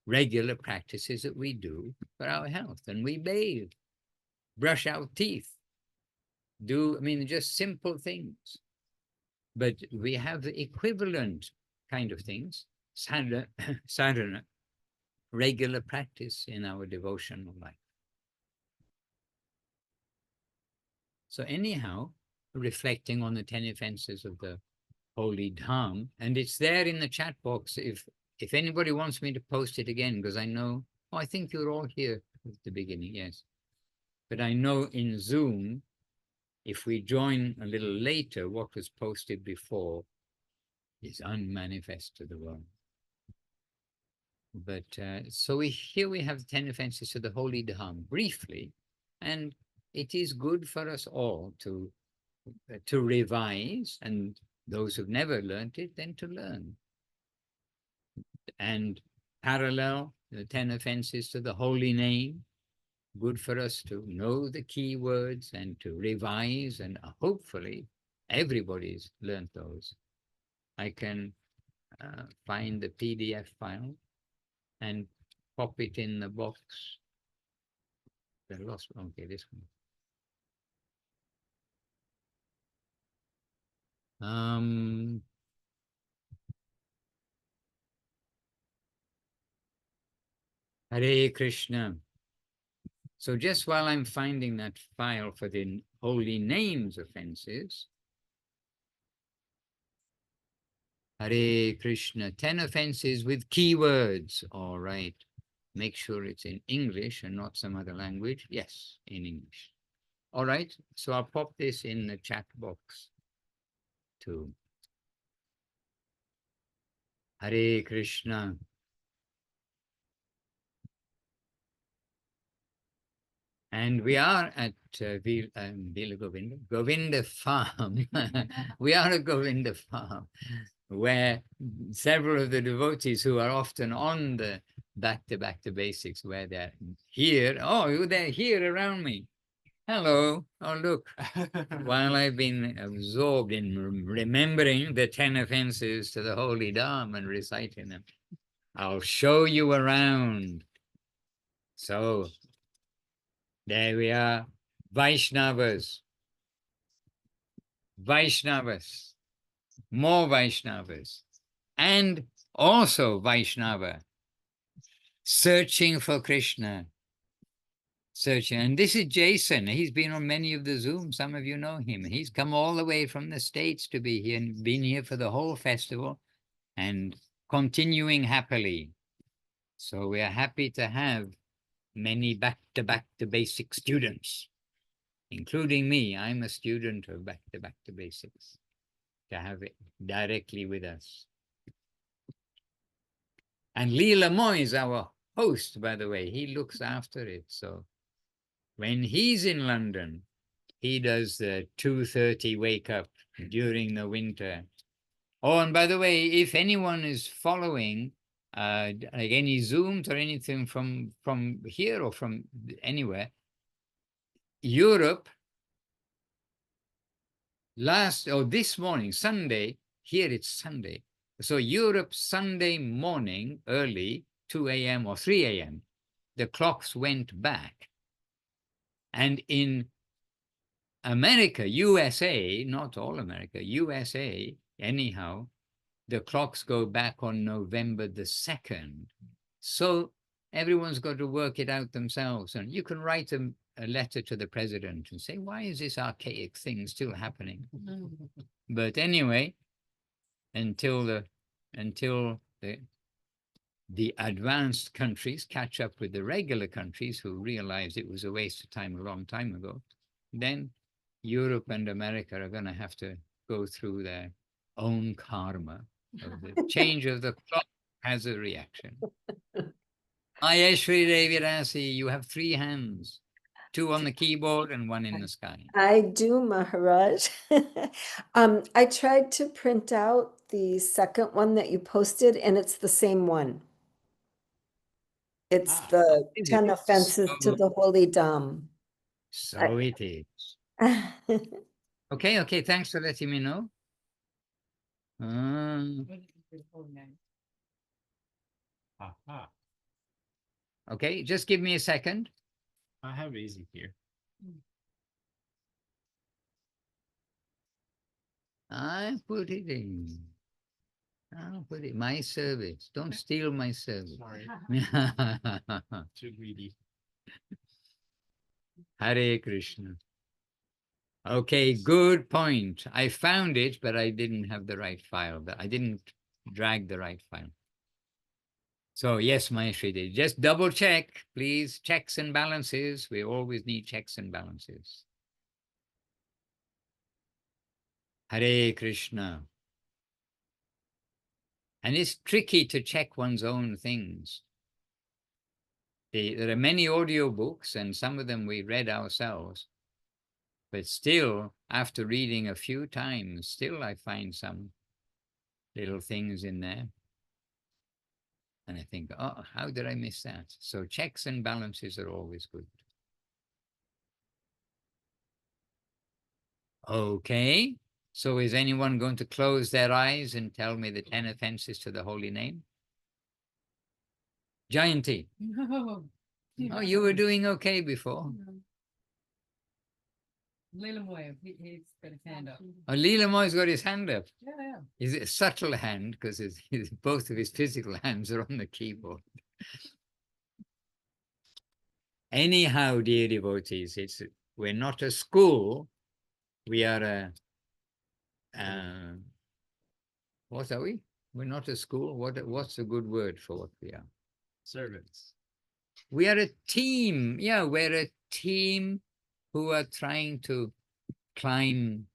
regular practices that we do for our health, and we bathe, brush our teeth, just simple things. But we have the equivalent kind of things, sadhana, regular practice in our devotional life. So anyhow, reflecting on the 10 offenses of the Holy Dham, and it's there in the chat box if anybody wants me to post it again, because I know, I think you're all here at the beginning, yes. But I know in Zoom, if we join a little later, what was posted before is unmanifest to the world. But so here we have 10 offenses to the Holy Dham, briefly, and it is good for us all to revise, and those who've never learnt it, then to learn. And parallel, the 10 offenses to the holy name, good for us to know the key words and to revise, and hopefully everybody's learnt those. I can find the PDF file and pop it in the box. I lost, okay, this one. Hare Krishna. So just while I'm finding that file for the holy names offenses, Hare Krishna, 10 offenses with keywords. All right. Make sure it's in English and not some other language. Yes, in English. All right. So I'll pop this in the chat box too. Hare Krishna. And we are at Govinda Farm. We are at Govinda Farm, where several of the devotees who are often on the back to basics, where they're here. Oh, they're here around me. Hello. Oh, look. While I've been absorbed in remembering the 10 offenses to the Holy Dham and reciting them, I'll show you around. So there we are, Vaishnavas, more Vaishnavas, and also Vaishnava, searching for Krishna, searching. And this is Jason. He's been on many of the Zooms. Some of you know him. He's come all the way from the States to be here and been here for the whole festival and continuing happily. So we are happy to have many back to basic students, including me. I'm a student of back to basics, to have it directly with us. And Leela Moy is our host, by the way. He looks after it. So when he's in London, he does the 2:30 wake up during the winter. Oh, and by the way, if anyone is following like any Zooms or anything from here or from anywhere, Europe, this morning, Sunday, here it's Sunday. So Europe, Sunday morning, early, 2 a.m. or 3 a.m., the clocks went back. And in America, USA, not all America, USA, anyhow, the clocks go back on November the 2nd. So everyone's got to work it out themselves. And you can write a letter to the president and say, why is this archaic thing still happening? But anyway, until the advanced countries catch up with the regular countries who realized it was a waste of time a long time ago, then Europe and America are going to have to go through their own karma of the change of the clock has a reaction. Ayeshwari Devi Rasi, you have 3 hands, 2 on the keyboard and 1 in the sky. I do, Maharaj. I tried to print out the second one that you posted, and it's the same one. It's the 10 offenses to the Holy Dham. So it is. Okay, thanks for letting me know. What is the whole name? Aha. Okay, just give me a second. I have easy here. I put it in. I'll put it, my service. Don't steal my service. Sorry, too greedy. Hare Krishna. Okay, good point. I found it, but I didn't have the right file. I didn't drag the right file. So yes, Maheshri did. Just double check, please. Checks and balances. We always need checks and balances. Hare Krishna. And it's tricky to check one's own things. There are many audio books, and some of them we read ourselves. But still, after reading a few times, still I find some little things in there. And I think, oh, how did I miss that? So checks and balances are always good. Okay. So is anyone going to close their eyes and tell me the 10 offenses to the holy name? Jayanti. No. Oh, you were doing okay before. Leelamoy, he's got his hand up. Oh, Leelamoy's got his hand up. Yeah. Is it a subtle hand? Because both of his physical hands are on the keyboard. Anyhow, dear devotees, we're not a school. We are what are we? We're not a school. What's a good word for what we are? Servants. We are a team. Yeah, we're a team who are trying to climb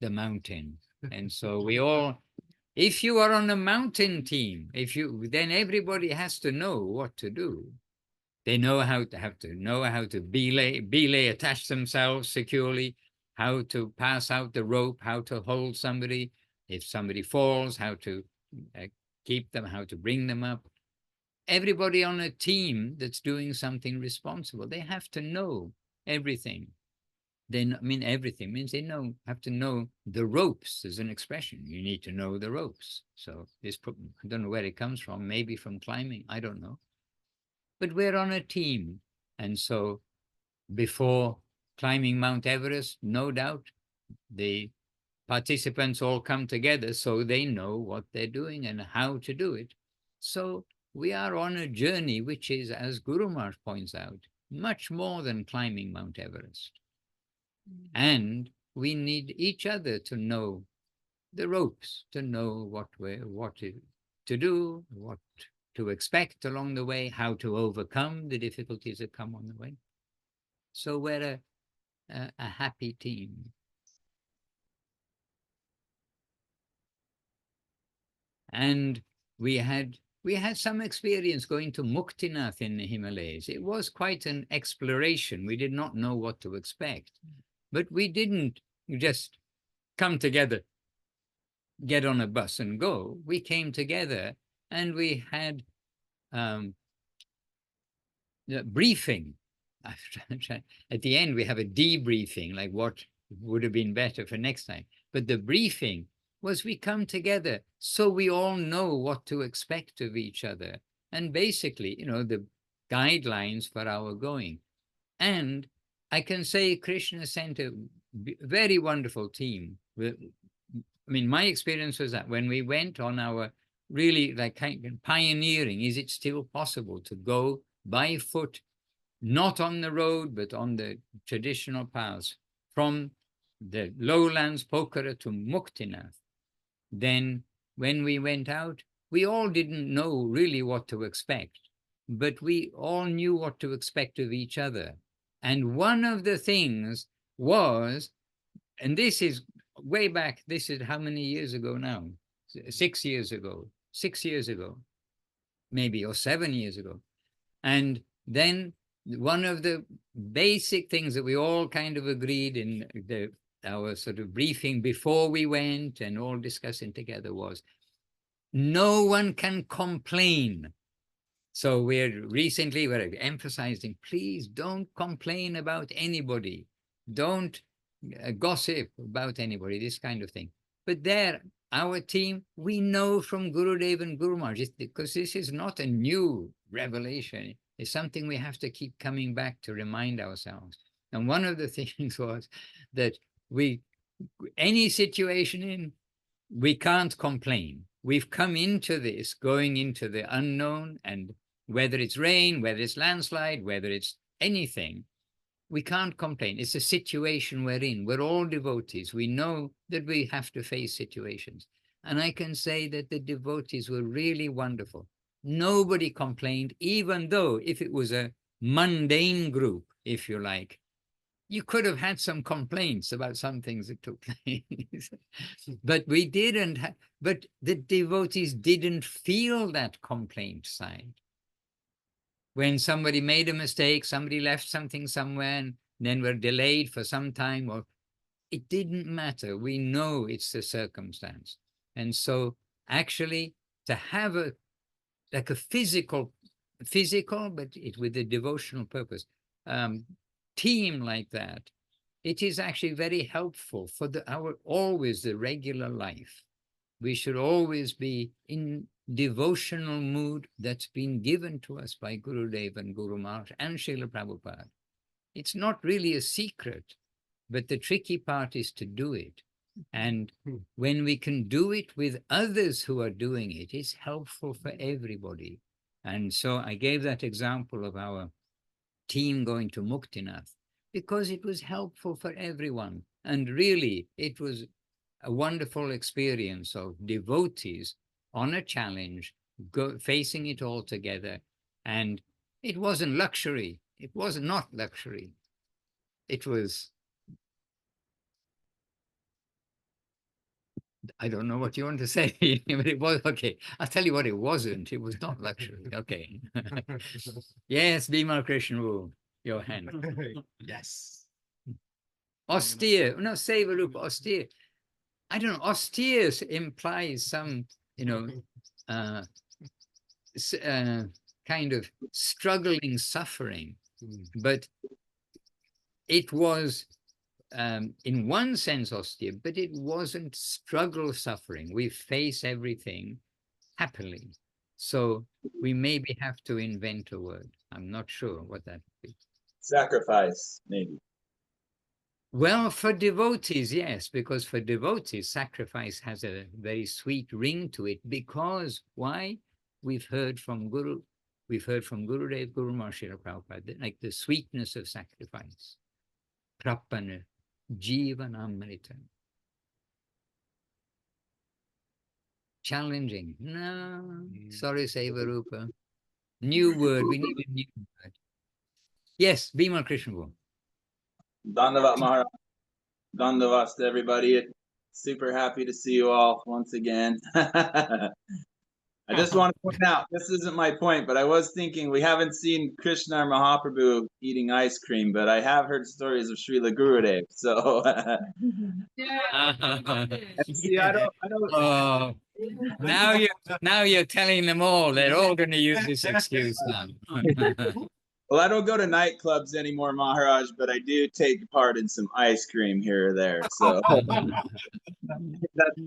the mountain. And so we all, if you are on a mountain team, then everybody has to know what to do. They know how to belay, attach themselves securely, how to pass out the rope, how to hold somebody. If somebody falls, how to keep them, how to bring them up. Everybody on a team that's doing something responsible, they have to know everything. Everything means they have to know the ropes. There's an expression. You need to know the ropes. So I don't know where it comes from, maybe from climbing, I don't know. But we're on a team. And so before climbing Mount Everest, no doubt, the participants all come together so they know what they're doing and how to do it. So we are on a journey which is, as Guru Maharaj points out, much more than climbing Mount Everest. And we need each other to know the ropes, to know what to do, what to expect along the way, how to overcome the difficulties that come on the way. So we're a happy team. And we had some experience going to Muktinath in the Himalayas. It was quite an exploration. We did not know what to expect, but we didn't just come together, get on a bus and go. We came together and we had the briefing. At the end, we have a debriefing, like what would have been better for next time. But the briefing was we come together so we all know what to expect of each other. And basically, the guidelines for our going. And I can say Krishna sent a very wonderful team. My experience was that when we went on our really like kind of pioneering, is it still possible to go by foot, not on the road, but on the traditional paths from the lowlands, Pokhara to Muktinath? Then when we went out, we all didn't know really what to expect, but we all knew what to expect of each other. And one of the things was, and this is way back, this is how many years ago now? 6 years ago, maybe, or 7 years ago. And then one of the basic things that we all kind of agreed in our sort of briefing before we went and all discussing together was, no one can complain. So we're emphasizing, please don't complain about anybody. Don't gossip about anybody, this kind of thing. But our team, we know from Gurudev and Guru Maharaj, because this is not a new revelation. It's something we have to keep coming back to remind ourselves. And one of the things was that any situation we can't complain. We've come into this, going into the unknown, and whether it's rain, whether it's landslide, whether it's anything, We can't complain. It's a situation we're in. We're all devotees. We know that we have to face situations. And I can say that the devotees were really wonderful. Nobody complained, even though if it was a mundane group, if you like, you could have had some complaints about some things that took place. But we didn't. But the devotees didn't feel that complaint side. When somebody made a mistake, somebody left something somewhere and then were delayed for some time, or it didn't matter. We know it's the circumstance. And so actually to have a like a physical, but it with a devotional purpose, team like that, it is actually very helpful for always the regular life. We should always be in devotional mood that's been given to us by Gurudev and Guru Maharaj and Srila Prabhupada. It's not really a secret, but the tricky part is to do it. And when we can do it with others who are doing it, it's helpful for everybody. And so I gave that example of our team going to Muktinath because it was helpful for everyone. And really, it was a wonderful experience of devotees on a challenge, facing it all together. And it wasn't luxury. It was not luxury. It was, I don't know what you want to say, but it was, okay, I'll tell you what it wasn't. It was not luxury. Okay. Yes, Bhima Krishna, your hand. Yes. Austere, no, Sevarupa, austere. I don't know, austere implies some, kind of struggling suffering, but it was in one sense austere, but it wasn't struggle suffering. We face everything happily. So we maybe have to invent a word. I'm not sure what that would be. Sacrifice, maybe. Well, for devotees, yes, because for devotees, sacrifice has a very sweet ring to it. Because why? We've heard from Gurudev, Guru Maharaj, Prabhupada, like the sweetness of sacrifice. Prapana, Jivanamrita. Challenging. No, sorry, Sevarupa. New word. We need a new word. Yes, Bhima Krishna. Dandavat Maharaj. Dandavats to everybody. Super happy to see you all once again. I just want to point out, this isn't my point, but I was thinking we haven't seen Krishna or Mahaprabhu eating ice cream, but I have heard stories of Srila Gurudev. So see, I don't. Oh, now you're telling them all. They're all going to use this excuse now. Well, I don't go to nightclubs anymore, Maharaj, but I do take part in some ice cream here or there. So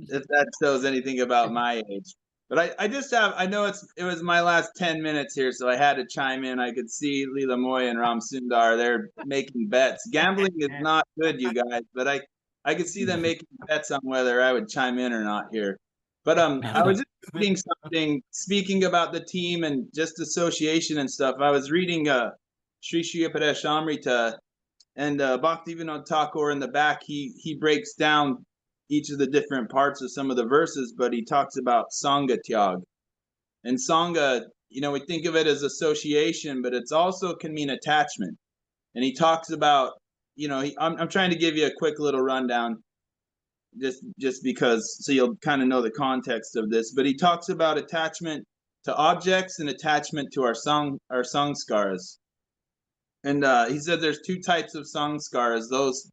if that shows anything about my age. But I just have, I know it was my last 10 minutes here, so I had to chime in. I could see Leela Moy and Ram Sundar, they're making bets. Gambling is not good, you guys, but I could see them making bets on whether I would chime in or not here. But I was just reading something, speaking about the team and just association and stuff. I was reading Sri Shri Padesh Amrita, and Bhaktivinoda Thakur in the back, he breaks down each of the different parts of some of the verses, but he talks about Sangha Tyag. And Sangha, we think of it as association, but it's also can mean attachment. And he talks about, I'm trying to give you a quick little rundown, just because, so you'll kind of know the context of this. But he talks about attachment to objects and attachment to our samskaras. And he said there's two types of samskaras, those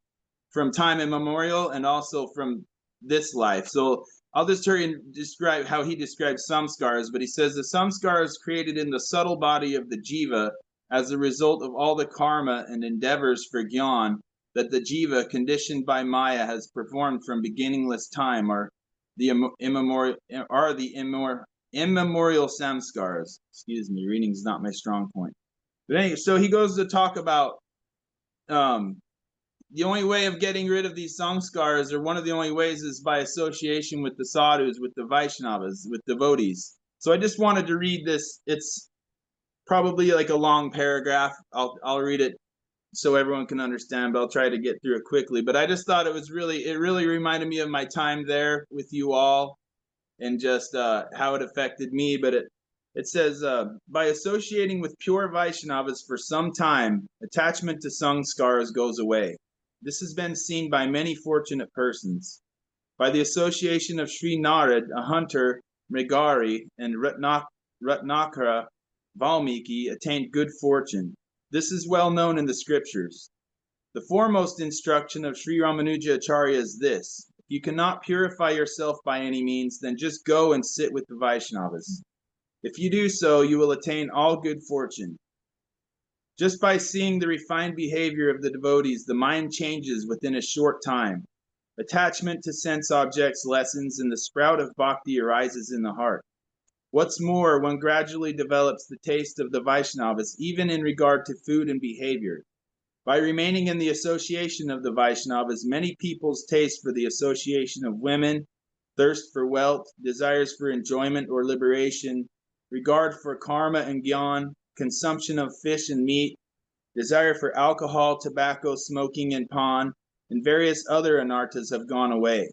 from time immemorial and also from this life. So I'll just try and describe how he describes samskaras, but he says the samskaras created in the subtle body of the jiva as a result of all the karma and endeavors for gyan that the jiva, conditioned by Maya, has performed from beginningless time, are the immemorial samskaras. Excuse me, reading's not my strong point. But anyway, so he goes to talk about the only way of getting rid of these samskaras, or one of the only ways, is by association with the sadhus, with the Vaishnavas, with devotees. So I just wanted to read this. It's probably like a long paragraph. I'll read it so everyone can understand, but I'll try to get through it quickly. But I just thought it really reminded me of my time there with you all, and just how it affected me. But it says, by associating with pure Vaishnavas for some time, attachment to sanskaras goes away. This has been seen by many fortunate persons. By the association of Sri Narad, a hunter, Mrigari, and Ratnakara, Valmiki attained good fortune. This is well known in the scriptures. The foremost instruction of Sri Ramanuja Acharya is this: if you cannot purify yourself by any means, then just go and sit with the Vaishnavas. If you do so, you will attain all good fortune. Just by seeing the refined behavior of the devotees, the mind changes within a short time. Attachment to sense objects lessens, and the sprout of bhakti arises in the heart. What's more, one gradually develops the taste of the Vaishnavas, even in regard to food and behavior. By remaining in the association of the Vaishnavas, many people's taste for the association of women, thirst for wealth, desires for enjoyment or liberation, regard for karma and gyan, consumption of fish and meat, desire for alcohol, tobacco, smoking, and pan, and various other anarthas have gone away.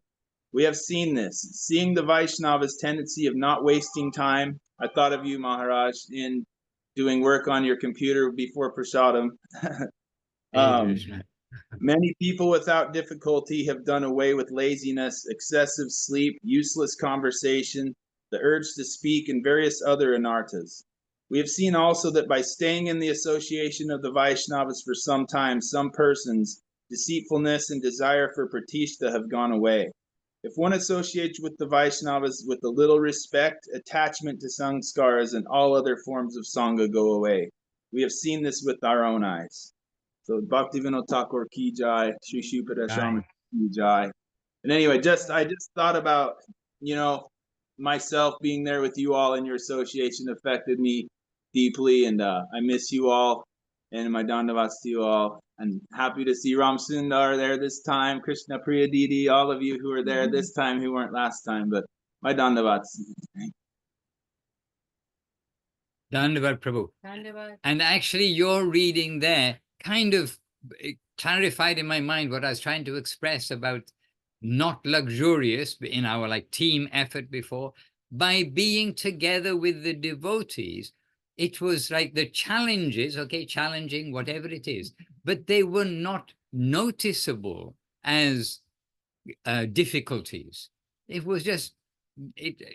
We have seen this. Seeing the Vaishnava's tendency of not wasting time, I thought of you, Maharaj, in doing work on your computer before prasadam. Many people without difficulty have done away with laziness, excessive sleep, useless conversation, the urge to speak, and various other anarthas. We have seen also that by staying in the association of the Vaishnavas for some time, some persons' deceitfulness and desire for pratishtha have gone away. If one associates with the Vaishnavas with a little respect, attachment to sanskaras and all other forms of sangha go away. We have seen this with our own eyes. So Bhaktivinoda Thakur ki jai, Shri Shupara Shama ki jai. And anyway, I just thought about, myself being there with you all, and your association affected me deeply, and I miss you all, and my dandavats to you all. I'm happy to see Ram Sundar there this time, Krishna Priya Didi, all of you who are there this time who weren't last time, but my dandavats. Dandavat Prabhu. Dandavat. And actually, your reading there kind of clarified in my mind what I was trying to express about not luxurious in our team effort before. By being together with the devotees, it was like the challenges, challenging, whatever it is, but they were not noticeable as difficulties. It was just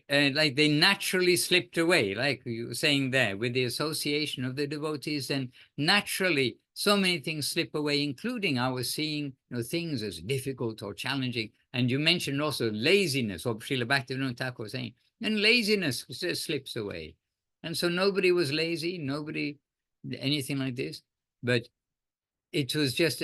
like they naturally slipped away, like you were saying there, with the association of the devotees. And naturally, so many things slip away, including our seeing things as difficult or challenging. And you mentioned also laziness, or Srila Bhaktivinoda Thakur was saying, and laziness just slips away. And so nobody was lazy, nobody anything like this, but it was just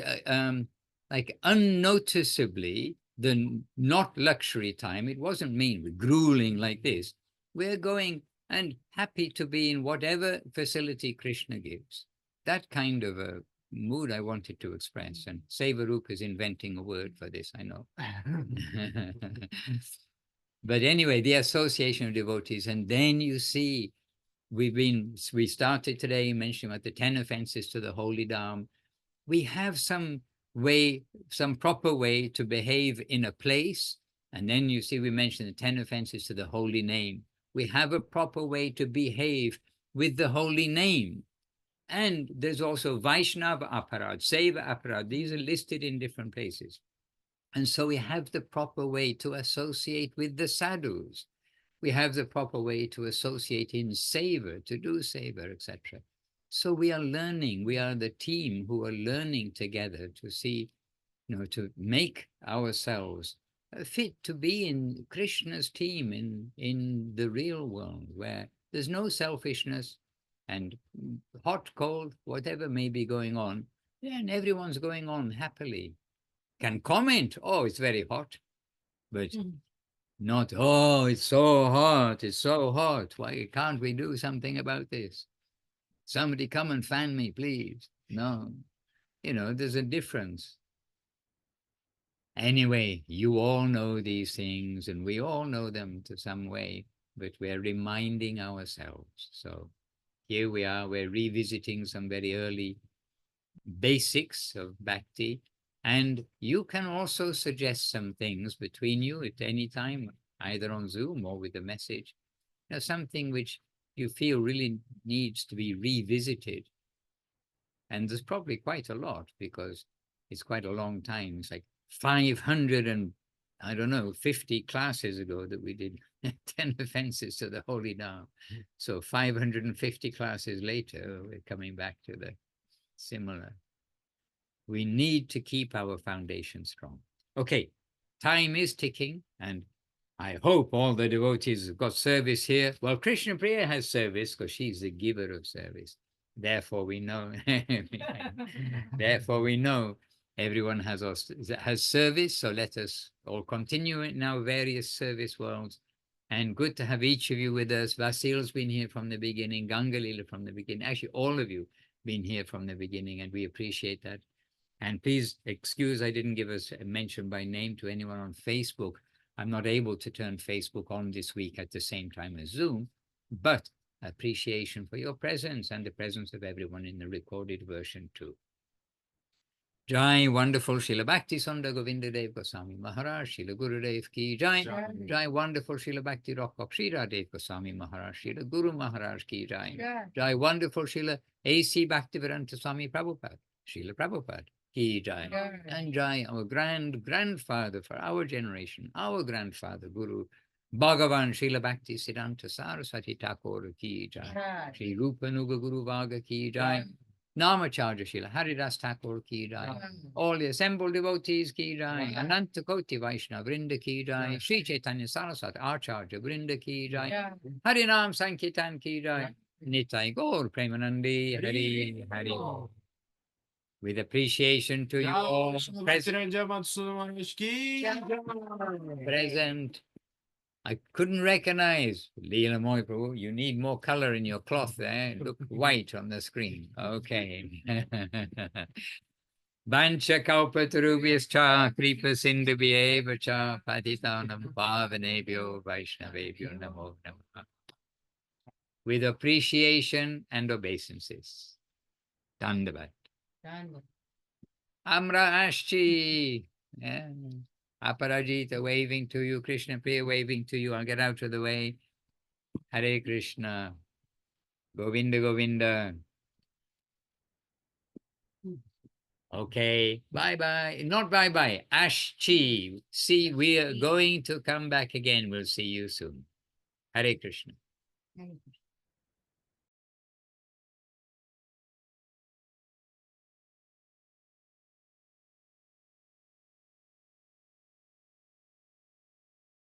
like unnoticeably the not luxury time. It wasn't mean we're grueling like this. We're going and happy to be in whatever facility Krishna gives. That kind of a mood I wanted to express. And Sevarup is inventing a word for this, I know. But anyway, the association of devotees. And then you see, we started today mentioning about the 10 offenses to the Holy Dham. We have some proper way to behave in a place. And then you see, we mentioned the 10 offenses to the holy name. We have a proper way to behave with the holy name. And there's also Vaishnava Aparad, Seva Aparad. These are listed in different places. And so we have the proper way to associate with the sadhus. We have the proper way to associate in seva, to do seva, etc. So we are learning, we are the team who are learning together to see, to make ourselves fit to be in Krishna's team in the real world, where there's no selfishness, and hot, cold, whatever may be going on, and everyone's going on happily. Can comment, oh, it's very hot, but not, oh, it's so hot, it's so hot. Why can't we do something about this? Somebody come and fan me, please. No, there's a difference. Anyway, you all know these things, and we all know them to some way, but we're reminding ourselves. So here we are, we're revisiting some very early basics of bhakti. And you can also suggest some things between you at any time, either on Zoom or with a message. You know, something which you feel really needs to be revisited. And there's probably quite a lot, because it's quite a long time. It's like 500 and I don't know, 50 classes ago that we did 10 offenses to the Holy Dham. So 550 classes later, we're coming back to the similar. We need to keep our foundation strong. Okay, time is ticking, and I hope all the devotees have got service here. Well, Krishna Priya has service because she's the giver of service. Therefore, we know. Therefore, we know everyone has service. So let us all continue in our various service worlds. And good to have each of you with us. Vasil's been here from the beginning. Gangalila from the beginning. Actually, all of you been here from the beginning, and we appreciate that. And please excuse I didn't give us a mention by name to anyone on Facebook. I'm not able to turn Facebook on this week at the same time as Zoom, but appreciation for your presence and the presence of everyone in the recorded version too. Jai, wonderful Srila Bhakti Sundar Govinda Dev Goswami Maharaj, Srila Gurudev ki Jai. Jai, wonderful Srila Bhakti Rock Srila Dev Goswami Maharaj, Srila Guru Maharaj ki Jai. Jai, wonderful Srila A.C. Bhaktivedanta Swami Prabhupada, Srila Prabhupada ki Jai. And Jai, our grandfather for our generation, our grandfather, Guru Bhagavan Srila Bhakti Siddhanta Saraswati Thakur ki Jai. Sri Rupa Nuga Guru Vaga ki Jai. Namacharya Srila Haridas Thakur ki Jai. All the assembled devotees ki Jai. Ananta Koti Vaishnava Vrinda ki Jai. Sri Chaitanya Saraswati Acharya Vrinda ki Jai. Harinam Sankirtan ki Jai. Nitai Gaur Premanandi Hari Hari. With appreciation to you all present. Present. I couldn't recognize Leela Moy Prabhu. You need more color in your cloth there. Look white on the screen. Okay. Bancha Kaupatarubhyas cha Kripa Sindhubhyeva cha Patitanam Pavanebhyo Vaishnavebhyo Namo Namaha. With appreciation and obeisances. Dandavat. Amra Ashchi. Yeah. Aparajita waving to you, Krishna Priya waving to you. I'll get out of the way. Hare Krishna. Govinda Govinda. Okay. Bye-bye. Not bye-bye. Ashchi. See, we are going to come back again. We'll see you soon. Hare Krishna. Hare Krishna.